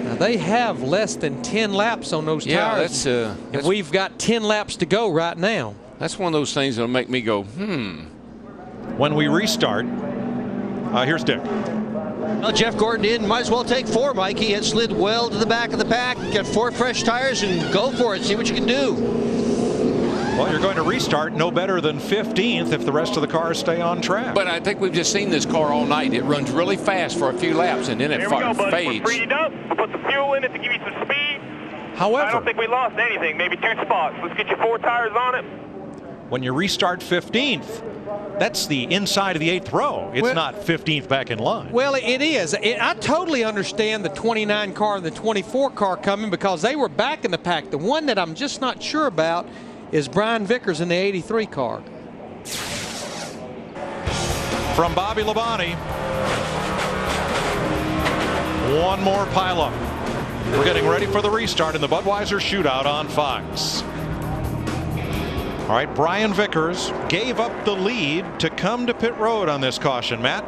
Now they have less than 10 laps on those tires. And we've got 10 laps to go right now. That's one of those things that'll make me go, When we restart, here's Dick. Well, Jeff Gordon in, might as well take 4, Mike. He had slid well to the back of the pack, get 4 fresh tires, and go for it. See what you can do. Well, you're going to restart no better than 15th if the rest of the cars stay on track. But I think we've just seen this car all night. It runs really fast for a few laps, and then it fades. We're freed up. We'll put the fuel in it to give you some speed. However, I don't think we lost anything. Maybe 2 spots. Let's get you 4 tires on it. When you restart 15th, that's the inside of the 8th row. It's not 15th back in line. Well, it is. I totally understand the 29 car and the 24 car coming because they were back in the pack. The one that I'm just not sure about is Brian Vickers in the 83 car. From Bobby Labonte, one more pileup. We're getting ready for the restart in the Budweiser Shootout on Fox. All right, Brian Vickers gave up the lead to come to pit road on this caution. Matt?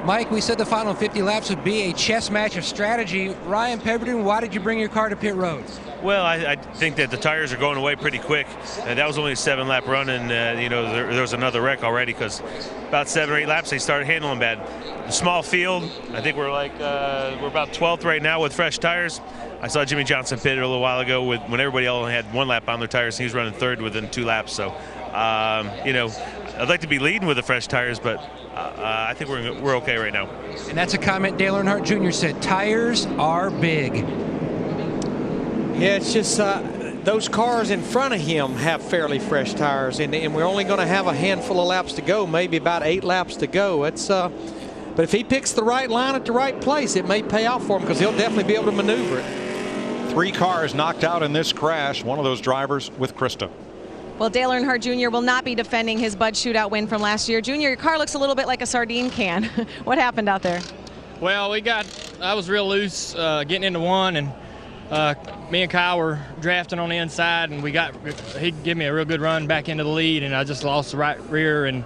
Mike, we said the final 50 laps would be a chess match of strategy. Ryan Pemberton, why did you bring your car to pit road? Well, I think that the tires are going away pretty quick. That was only a 7-lap run, and there was another wreck already because about 7 or 8 laps they started handling bad. The small field, I think we're about 12th right now with fresh tires. I saw Jimmy Johnson pit a little while ago when everybody only had 1 lap on their tires, and he was running 3rd within 2 laps. So, I'd like to be leading with the fresh tires, but I think we're okay right now. And that's a comment Dale Earnhardt Jr. said. Tires are big. Yeah, it's just the those cars in front of him have fairly fresh tires, and we're only going to have a handful of laps to go, maybe about 8 laps to go. But if he picks the right line at the right place, it may pay off for him because he'll definitely be able to maneuver it. 3 cars knocked out in this crash. One of those drivers with Krista. Well, Dale Earnhardt Jr. will not be defending his Bud Shootout win from last year. Junior, your car looks a little bit like a sardine can. What happened out there? Well, I was real loose getting into one, and me and Kyle were drafting on the inside, and he gave me a real good run back into the lead, and I just lost the right rear and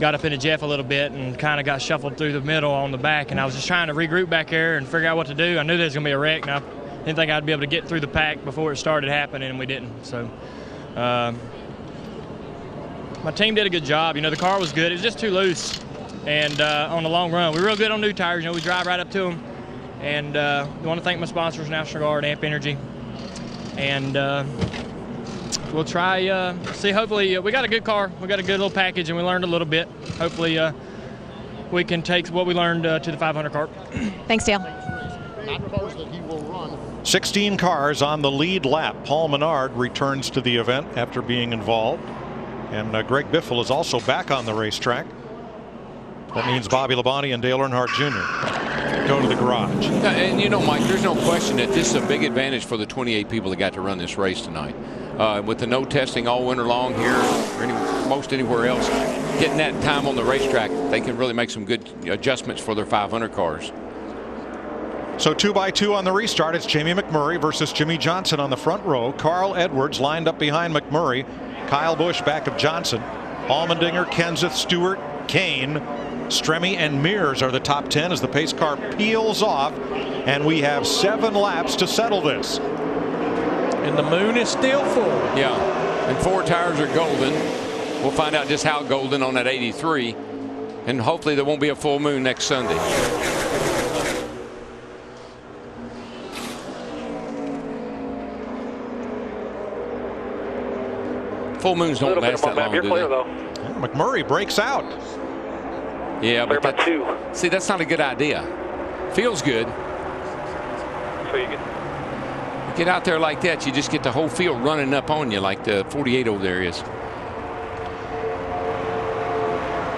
got up into Jeff a little bit and kind of got shuffled through the middle on the back, and I was just trying to regroup back there and figure out what to do. I knew there was going to be a wreck, and I didn't think I'd be able to get through the pack before it started happening, and we didn't. So my team did a good job. You know, the car was good. It was just too loose. And on the long run, we're real good on new tires. You know, we drive right up to them. And I want to thank my sponsors, National Guard, Amp Energy. And we'll try, see, hopefully, we got a good car. We got a good little package, and we learned a little bit. Hopefully, we can take what we learned to the 500 car. Thanks, Dale. 16 cars on the lead lap. Paul Menard returns to the event after being involved. And Greg Biffle is also back on the racetrack. That means Bobby Labonte and Dale Earnhardt Jr. go to the garage. Yeah, and you know, Mike, there's no question that this is a big advantage for the 28 people that got to run this race tonight. With the no testing all winter long here or most anywhere else, getting that time on the racetrack, they can really make some good adjustments for their 500 cars. So 2x2 on the restart. It's Jamie McMurray versus Jimmy Johnson on the front row. Carl Edwards lined up behind McMurray. Kyle Busch back of Johnson. Allmendinger, Kenseth, Stewart, Kane, Stremme, and Mears are the top 10 as the pace car peels off. And we have 7 laps to settle this. And the moon is still full. Yeah, and 4 tires are golden. We'll find out just how golden on that 83. And hopefully there won't be a full moon next Sunday. Full moons don't last that long, do they? McMurray breaks out. Yeah, but see, that's not a good idea. Feels good. So you get out there like that, you just get the whole field running up on you like the 48 over there is.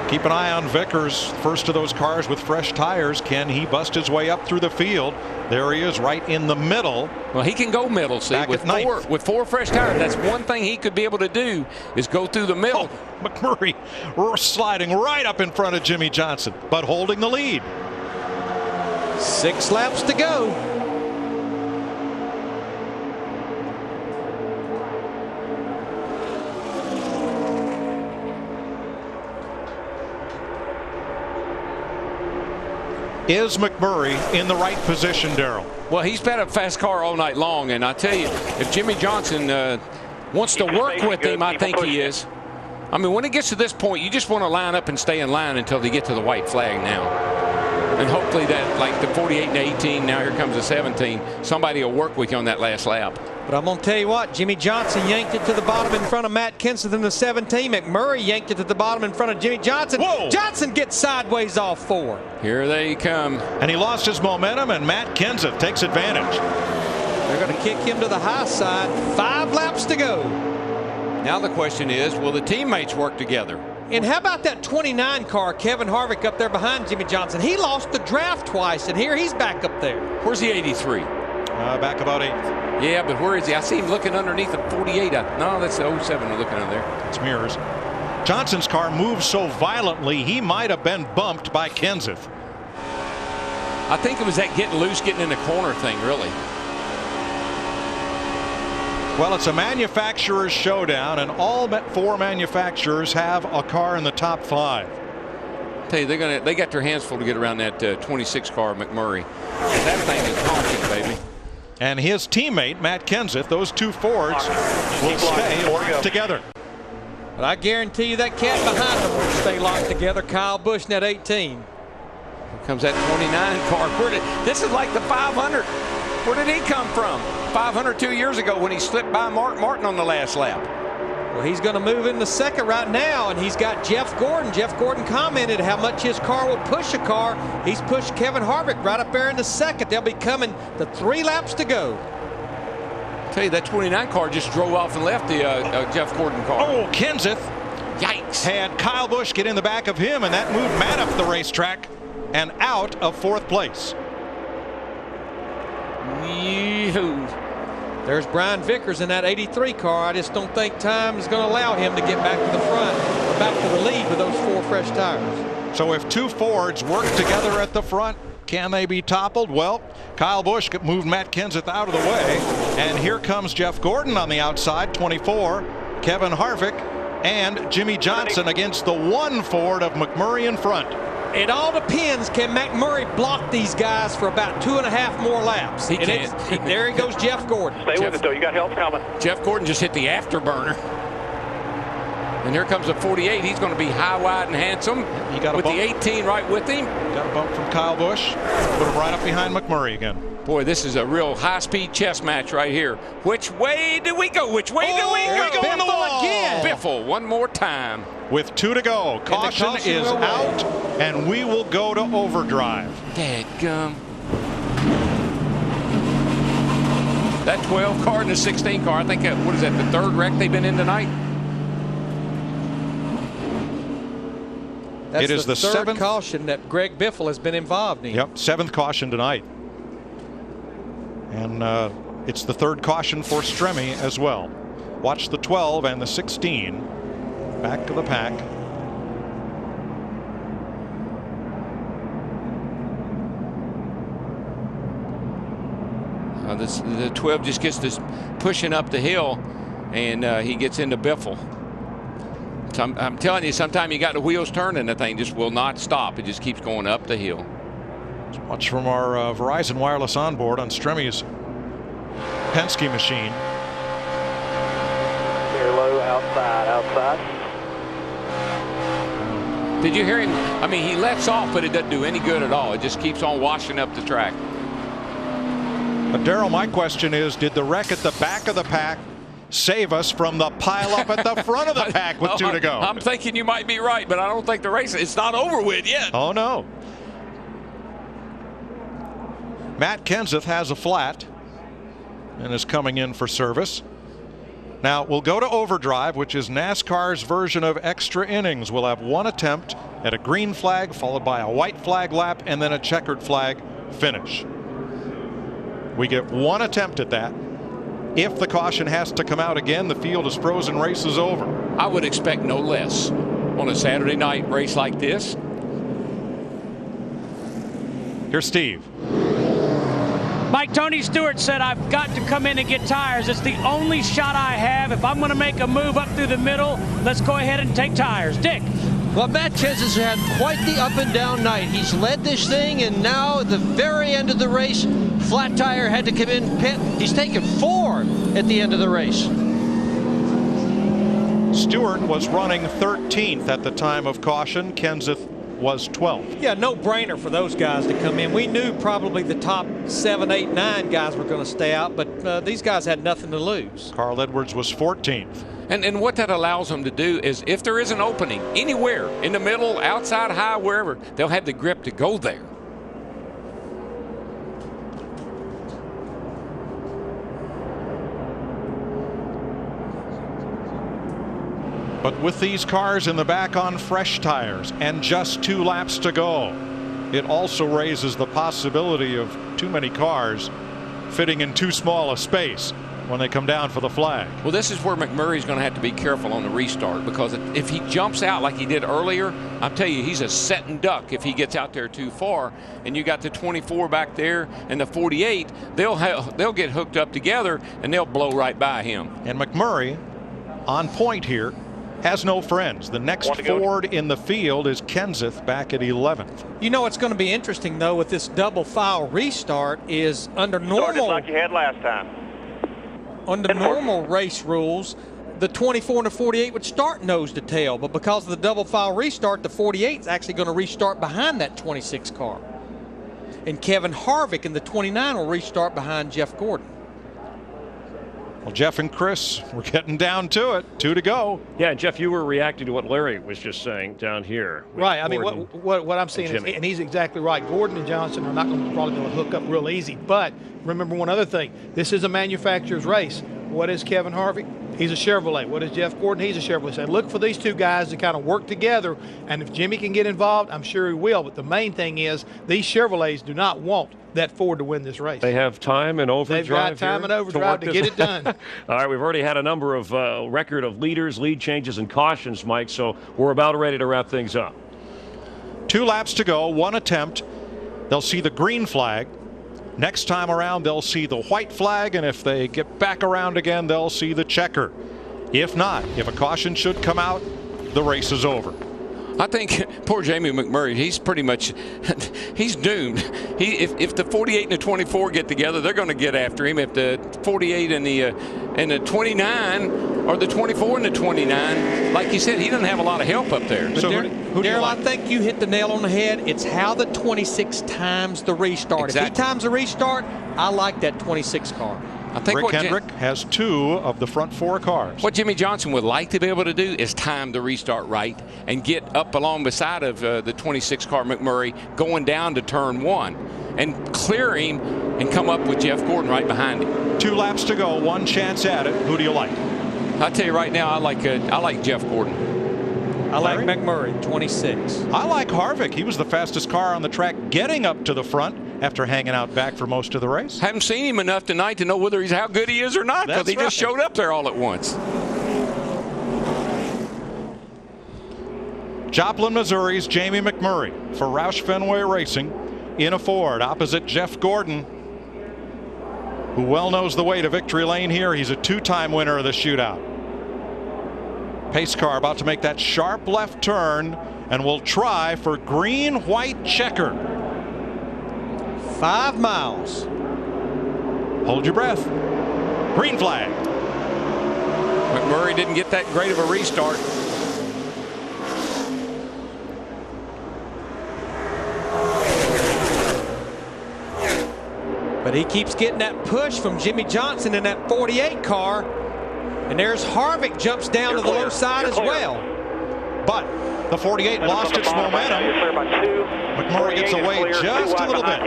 Keep an eye on Vickers, first of those cars with fresh tires. Can he bust his way up through the field? There he is, right in the middle. Well, he can go middle, see, with 4 fresh tires. That's one thing he could be able to do is go through the middle. Oh, McMurray sliding right up in front of Jimmy Johnson, but holding the lead. 6 laps to go. Is McMurray in the right position, Darrell? Well, he's been a fast car all night long, and I tell you, if Jimmy Johnson wants to work with him, I think he is. I mean, when it gets to this point, you just want to line up and stay in line until they get to the white flag now. And hopefully that, like the 48 and 18, now here comes the 17, somebody will work with you on that last lap. But I'm going to tell you what, Jimmy Johnson yanked it to the bottom in front of Matt Kenseth in the 17. McMurray yanked it to the bottom in front of Jimmy Johnson. Whoa. Johnson gets sideways off 4. Here they come. And he lost his momentum, and Matt Kenseth takes advantage. They're going to kick him to the high side. 5 laps to go. Now the question is, will the teammates work together? And how about that 29 car, Kevin Harvick up there behind Jimmy Johnson? He lost the draft twice, and here he's back up there. Where's the 83? Back about 8th. Yeah, but where is he? I see him looking underneath the 48. No, that's the 07 we're looking under there. It's Mears. Johnson's car moves so violently, he might have been bumped by Kenseth. I think it was that getting loose, getting in the corner thing, really. Well, it's a manufacturer's showdown, and all 4 manufacturers have a car in the top 5. I tell you, they got their hands full to get around that 26 car McMurray. And that thing is honking, baby. And his teammate Matt Kenseth, those 2 Fords will stay locked together. But I guarantee you that cat behind them will stay locked together. Kyle Busch in that 18. Here comes that 29 car. This is like the 500. Where did he come from? 500 2 years ago when he slipped by Mark Martin on the last lap. Well, he's going to move in the second right now, and he's got Jeff Gordon. Jeff Gordon commented how much his car will push a car. He's pushed Kevin Harvick right up there in the second. They'll be coming to 3 laps to go. Tell you, that 29 car just drove off and left the Jeff Gordon car. Oh, Kenseth. Yikes. Had Kyle Busch get in the back of him, and that moved Matt up the racetrack and out of 4th place. Yee-hoo. There's Brian Vickers in that 83 car. I just don't think time is going to allow him to get back to the front, or back to the lead with those 4 fresh tires. So if 2 Fords work together at the front, can they be toppled? Well, Kyle Busch moved Matt Kenseth out of the way, and here comes Jeff Gordon on the outside, 24, Kevin Harvick, and Jimmy Johnson against the 1 Ford of McMurray in front. It all depends. Can McMurray block these guys for about 2.5 more laps? He can't. There he goes, Jeff Gordon. Stay with it, though. You got help coming. Jeff Gordon just hit the afterburner. And here comes a 48. He's going to be high, wide, and handsome. He got a with bump. the 18 right with him. Got a bump from Kyle Busch. Put him right up behind McMurray again. Boy, this is a real high-speed chess match right here. Which way do we go? Which way do we go? We go on the wall again. Biffle, one more time. With 2 to go. Caution is out, and we will go to overdrive. Dadgum. That 12 car and the 16 car, I think, what is that, the 3rd wreck they've been in tonight? That's it is the 3rd 7th caution that Greg Biffle has been involved in. Yep, 7th caution tonight. And it's the 3rd caution for Stremme as well. Watch the 12 and the 16 back to the pack. The 12 just gets this pushing up the hill, and he gets into Biffle. So I'm telling you, sometimes you got the wheels turning, the thing just will not stop. It just keeps going up the hill. Watch from our Verizon wireless onboard on Stremme's Penske machine. Clear low, outside. Did you hear him? I mean, he lets off, but it doesn't do any good at all. It just keeps on washing up the track. But Darrell, my question is, did the wreck at the back of the pack save us from the pileup at the front of the pack with 2 to go? I'm thinking you might be right, but I don't think the race, it's not over with yet. Oh, no. Matt Kenseth has a flat and is coming in for service. Now we'll go to overdrive, which is NASCAR's version of extra innings. We'll have 1 attempt at a green flag, followed by a white flag lap, and then a checkered flag finish. We get 1 attempt at that. If the caution has to come out again, the field is frozen, race is over. I would expect no less on a Saturday night race like this. Here's Steve. Mike, Tony Stewart said, I've got to come in and get tires. It's the only shot I have. If I'm going to make a move up through the middle, let's go ahead and take tires. Dick. Well, Matt Kenseth had quite the up and down night. He's led this thing, and now at the very end of the race, flat tire had to come in pit. He's taken 4 at the end of the race. Stewart was running 13th at the time of caution. Kenseth was 12th. Yeah, no brainer for those guys to come in. We knew probably the top 7, 8, 9 guys were going to stay out, but these guys had nothing to lose. Carl Edwards was 14th. And what that allows them to do is, if there is an opening anywhere in the middle, outside, high, wherever, they'll have the grip to go there. But with these cars in the back on fresh tires and just 2 laps to go, it also raises the possibility of too many cars fitting in too small a space when they come down for the flag. Well, this is where McMurray's going to have to be careful on the restart, because if he jumps out like he did earlier, I'll tell you, he's a setting duck if he gets out there too far. And you got the 24 back there and the 48, they'll get hooked up together and they'll blow right by him. And McMurray, on point here, has no friends. The next Ford in the field is Kenseth back at 11th. You know what's going to be interesting, though, with this double file restart is under normal, like you had last time. Under normal race rules, the 24 and the 48 would start nose to tail, but because of the double file restart, the 48 is actually going to restart behind that 26 car. And Kevin Harvick in the 29 will restart behind Jeff Gordon. Well, Jeff and Chris, we're getting down to it. 2 to go. Yeah, Jeff, you were reacting to what Larry was just saying down here. Right. I mean, what I'm seeing is, and he's exactly right. Gordon and Johnson are not going to probably hook up real easy. But remember one other thing. This is a manufacturer's race. What is Kevin Harvick? He's a Chevrolet. What is Jeff Gordon? He's a Chevrolet. So look for these two guys to kind of work together. And if Jimmy can get involved, I'm sure he will. But the main thing is these Chevrolets do not want that Ford to win this race. They have time and overdrive. They've got time and overdrive to get it done. All right, we've already had a number of record of leaders, lead changes, and cautions, Mike. So we're about ready to wrap things up. 2 laps to go, 1 attempt. They'll see the green flag. Next time around, they'll see the white flag, and if they get back around again, they'll see the checker. If not, if a caution should come out, the race is over. I think poor Jamie McMurray, he's pretty much, he's doomed. If the 48 and the 24 get together, they're going to get after him. If the 48 and the 29 or the 24 and the 29, like you said, he doesn't have a lot of help up there. So Darrell, I think you hit the nail on the head. It's how the 26 times the restart. Exactly. If he times the restart, I like that 26 car. I think Rick Hendrick has 2 of the front 4 cars. What Jimmy Johnson would like to be able to do is time the restart right and get up along beside of the 26 car McMurray going down to turn 1 and clear him and come up with Jeff Gordon right behind him. 2 laps to go, 1 chance at it. Who do you like? I'll tell you right now, I like Jeff Gordon. I like McMurray, 26. I like Harvick. He was the fastest car on the track getting up to the front after hanging out back for most of the race. Haven't seen him enough tonight to know whether he's how good he is or not, because he just showed up there all at once. Joplin, Missouri's Jamie McMurray for Roush Fenway Racing in a Ford opposite Jeff Gordon, who well knows the way to victory lane here. He's a 2-time winner of the shootout. Pace car about to make that sharp left turn and will try for green-white checker. 5 miles. Hold your breath. Green flag. McMurray didn't get that great of a restart. But he keeps getting that push from Jimmy Johnson in that 48 car. And there's Harvick jumps down to the low side as well. But the 48 lost its momentum. McMurray gets away just a little bit.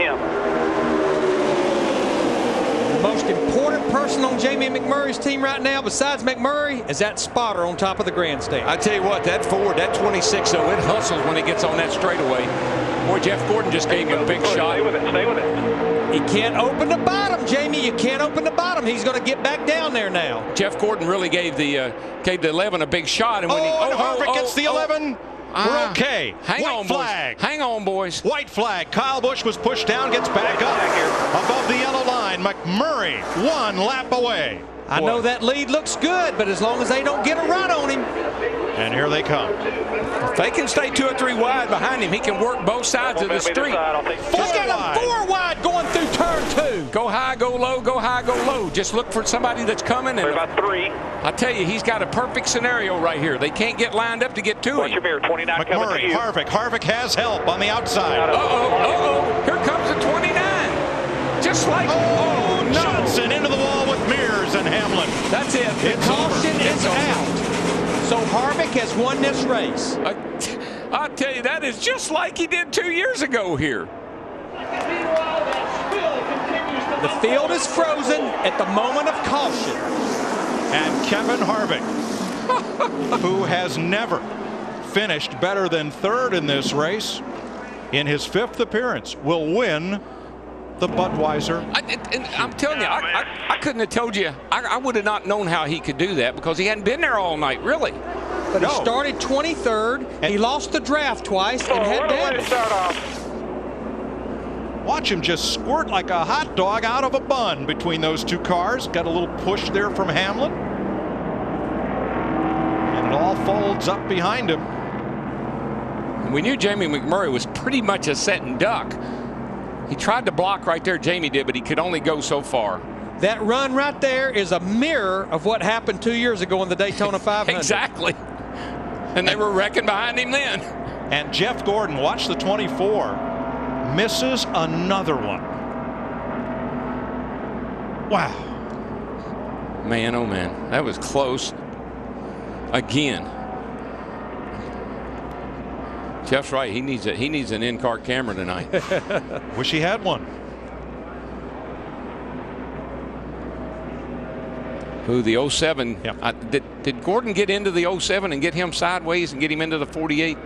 The most important person on Jamie McMurray's team right now, besides McMurray, is that spotter on top of the grandstand. I tell you what, that Ford, that 26, though, it hustles when it gets on that straightaway. Boy, Jeff Gordon just gave him a big shot. Stay with it, stay with it. He can't open the bottom, Jamie. You can't open the bottom. He's going to get back down there now. Jeff Gordon really gave the 11 a big shot. And when Harvick gets the 11. We're okay. White flag. Hang on, boys. White flag. Kyle Busch was pushed down, gets back up above the yellow line. McMurray 1 lap away. I know that lead looks good, but as long as they don't get a run on him. And here they come. If they can stay 2 or 3 wide behind him, he can work both sides of the street. Look at him, 4 wide going through turn 2. Go high, go low, go high, go low. Just look for somebody that's coming. And about 3. I tell you, he's got a perfect scenario right here. They can't get lined up to get to Watch him. your mirror, 29 McMurray, coming to you. Harvick has help on the outside. Here comes the 29. Just like, no. Johnson into the wall with Mears and Hamlin. That's it. The caution is out. So Harvick has won this race. I tell you, that is just like he did 2 years ago here. The field is frozen at the moment of caution. And Kevin Harvick, who has never finished better than 3rd in this race, in his 5th appearance, will win the Budweiser. I'm telling you, I couldn't have told you. I would have not known how he could do that because he hadn't been there all night, really. But he started 23rd. And he lost the draft twice and had damage. Watch him just squirt like a hot dog out of a bun between those 2 cars. Got a little push there from Hamlin. And it all folds up behind him. And we knew Jamie McMurray was pretty much a setting duck. He tried to block right there, Jamie did, but he could only go so far. That run right there is a mirror of what happened 2 years ago in the Daytona 500. Exactly. And they were wrecking behind him then. And Jeff Gordon, watch the 24, misses another one. Wow. Man, oh man, that was close. Again. Jeff's right. He needs an in-car camera tonight. Wish he had one. Who, the 07? Yep. Did Gordon get into the 07 and get him sideways and get him into the 48?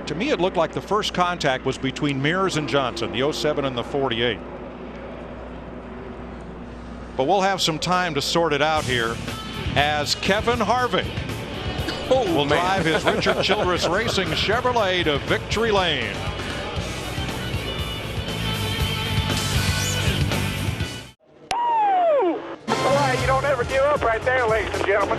To me, it looked like the first contact was between Mears and Johnson, the 07 and the 48. But we'll have some time to sort it out here as Kevin Harvick will drive his Richard Childress Racing Chevrolet to victory lane. Boy, you don't ever give up right there, ladies and gentlemen.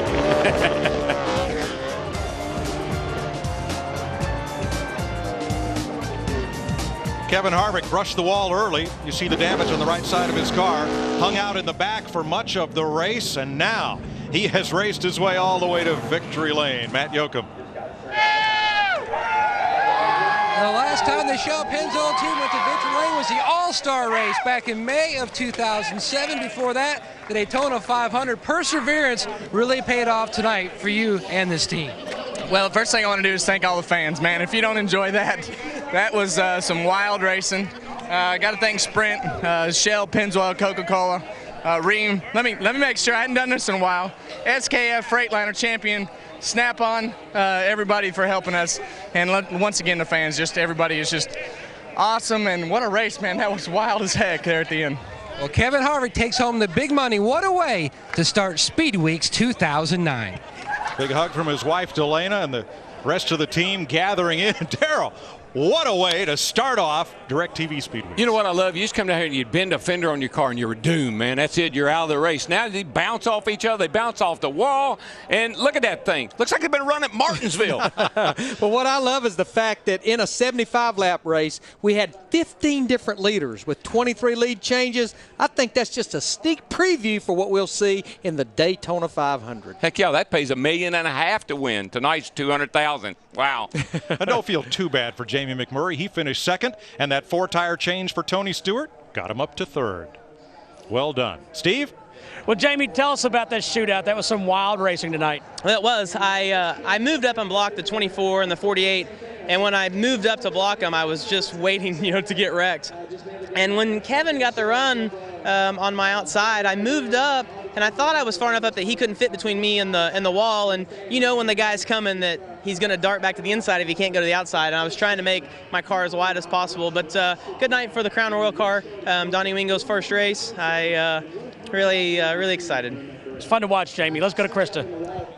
Kevin Harvick brushed the wall early. You see the damage on the right side of his car. Hung out in the back for much of the race, and now he has raced his way all the way to victory lane. Matt Yoakum. The last time the Shell Pennzoil team went to victory lane was the All-Star race back in May of 2007. Before that, the Daytona 500. Perseverance really paid off tonight for you and this team. Well, the first thing I want to do is thank all the fans, man. If you don't enjoy that, that was some wild racing. I got to thank Sprint, Shell, Pennzoil, Coca-Cola, Ream. Let me make sure I hadn't done this in a while. SKF Freightliner champion, Snap-on, everybody for helping us, and once again the fans. Just everybody is just awesome, and what a race, man! That was wild as heck there at the end. Well, Kevin Harvick takes home the big money. What a way to start Speed Weeks 2009. Big hug from his wife, Delana, and the rest of the team gathering in. Darrell, what a way to start off DirecTV Speed Week. You know what I love? You just come down here and you bend a fender on your car and you're doomed, man. That's it. You're out of the race. Now they bounce off each other. They bounce off the wall. And look at that thing. Looks like they've been running at Martinsville. Well, what I love is the fact that in a 75-lap race, we had 15 different leaders with 23 lead changes. I think that's just a sneak preview for what we'll see in the Daytona 500. Heck yeah, that pays $1.5 million to win. Tonight's $200,000. Wow. I don't feel too bad for Jamie McMurray. He finished second, and that 4-tire change for Tony Stewart got him up to third. Well done. Steve? Well, Jamie, tell us about that shootout. That was some wild racing tonight. Well, it was. I moved up and blocked the 24 and the 48, and when I moved up to block them, I was just waiting, to get wrecked. And when Kevin got the run on my outside, I moved up, and I thought I was far enough up that he couldn't fit between me and the wall. And when the guy's coming, that he's going to dart back to the inside if he can't go to the outside. And I was trying to make my car as wide as possible. But good night for the Crown Royal car. Donnie Wingo's first race. I really excited. It's fun to watch, Jamie. Let's go to Krista.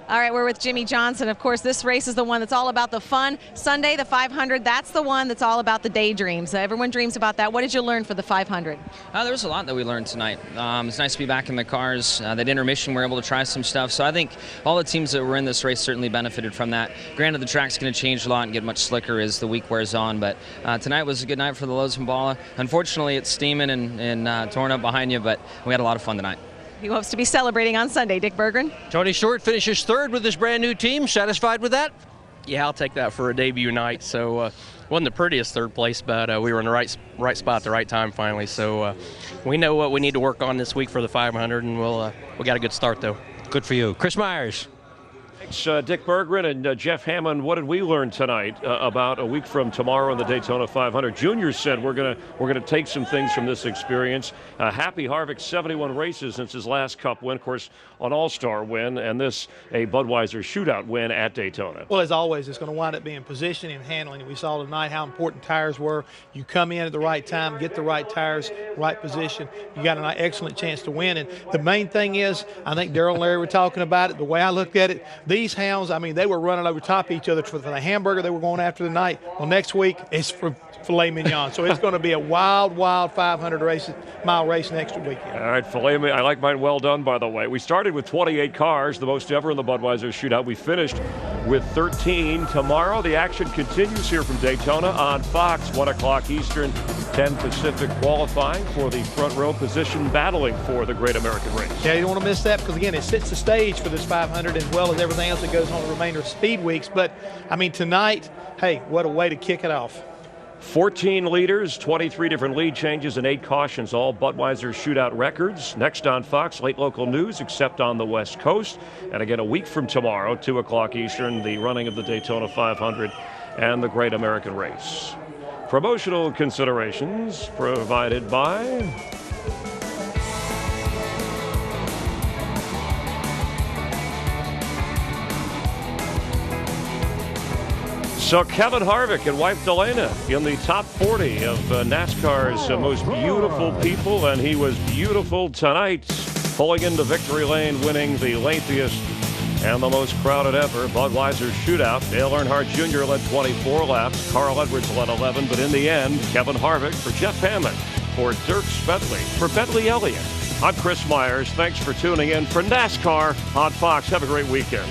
All right, we're with Jimmy Johnson. Of course, this race is the one that's all about the fun. Sunday, the 500, that's the one that's all about the daydreams. Everyone dreams about that. What did you learn for the 500? There was a lot that we learned tonight. It's nice to be back in the cars. That intermission, we were able to try some stuff. So I think all the teams that were in this race certainly benefited from that. Granted, the track's going to change a lot and get much slicker as the week wears on. But tonight was a good night for the Lowe's and Bala. Unfortunately, it's steaming and torn up behind you, but we had a lot of fun tonight. He hopes to be celebrating on Sunday. Dick Berggren. Tony Stewart finishes third with his brand new team. Satisfied with that? Yeah, I'll take that for a debut night. So wasn't the prettiest third place, but we were in the right spot at the right time finally. So we know what we need to work on this week for the 500, and we got a good start though. Good for you. Chris Myers. Thanks, Dick Berggren and Jeff Hammond. What did we learn tonight about a week from tomorrow in the Daytona 500? Junior said we're gonna take some things from this experience. Happy Harvick, 71 races since his last Cup win, of course, an All-Star win, and this a Budweiser Shootout win at Daytona. Well, as always, it's going to wind up being positioning and handling. We saw tonight how important tires were. You come in at the right time, get the right tires, right position. You got an excellent chance to win. And the main thing is, I think Darrell and Larry were talking about it. The way I looked at it, these hounds, they were running over top of each other for the hamburger they were going after tonight. Well, next week it's for filet mignon. So it's going to be a wild 500-mile race next weekend. All right, filet mignon. I like mine well done, by the way. We started with 28 cars, the most ever in the Budweiser Shootout. We finished with 13. Tomorrow, the action continues here from Daytona on Fox, 1 o'clock Eastern, 10 Pacific, qualifying for the front row position, battling for the Great American Race. Yeah, you don't want to miss that because, again, it sets the stage for this 500 as well as everything else that goes on the remainder of Speed Weeks. But, tonight, hey, what a way to kick it off. 14 leaders, 23 different lead changes, and 8 cautions, all Budweiser Shootout records. Next on Fox, late local news, except on the West Coast. And again, a week from tomorrow, 2 o'clock Eastern, the running of the Daytona 500 and the Great American Race. Promotional considerations provided by... So Kevin Harvick and wife Delana in the top 40 of NASCAR's most beautiful people, and he was beautiful tonight, pulling into victory lane, winning the lengthiest and the most crowded ever Budweiser Shootout. Dale Earnhardt Jr. led 24 laps. Carl Edwards led 11, but in the end, Kevin Harvick for Jeff Hammond, for Dirk Bentley, for Bentley Elliott. I'm Chris Myers. Thanks for tuning in for NASCAR on Fox. Have a great weekend.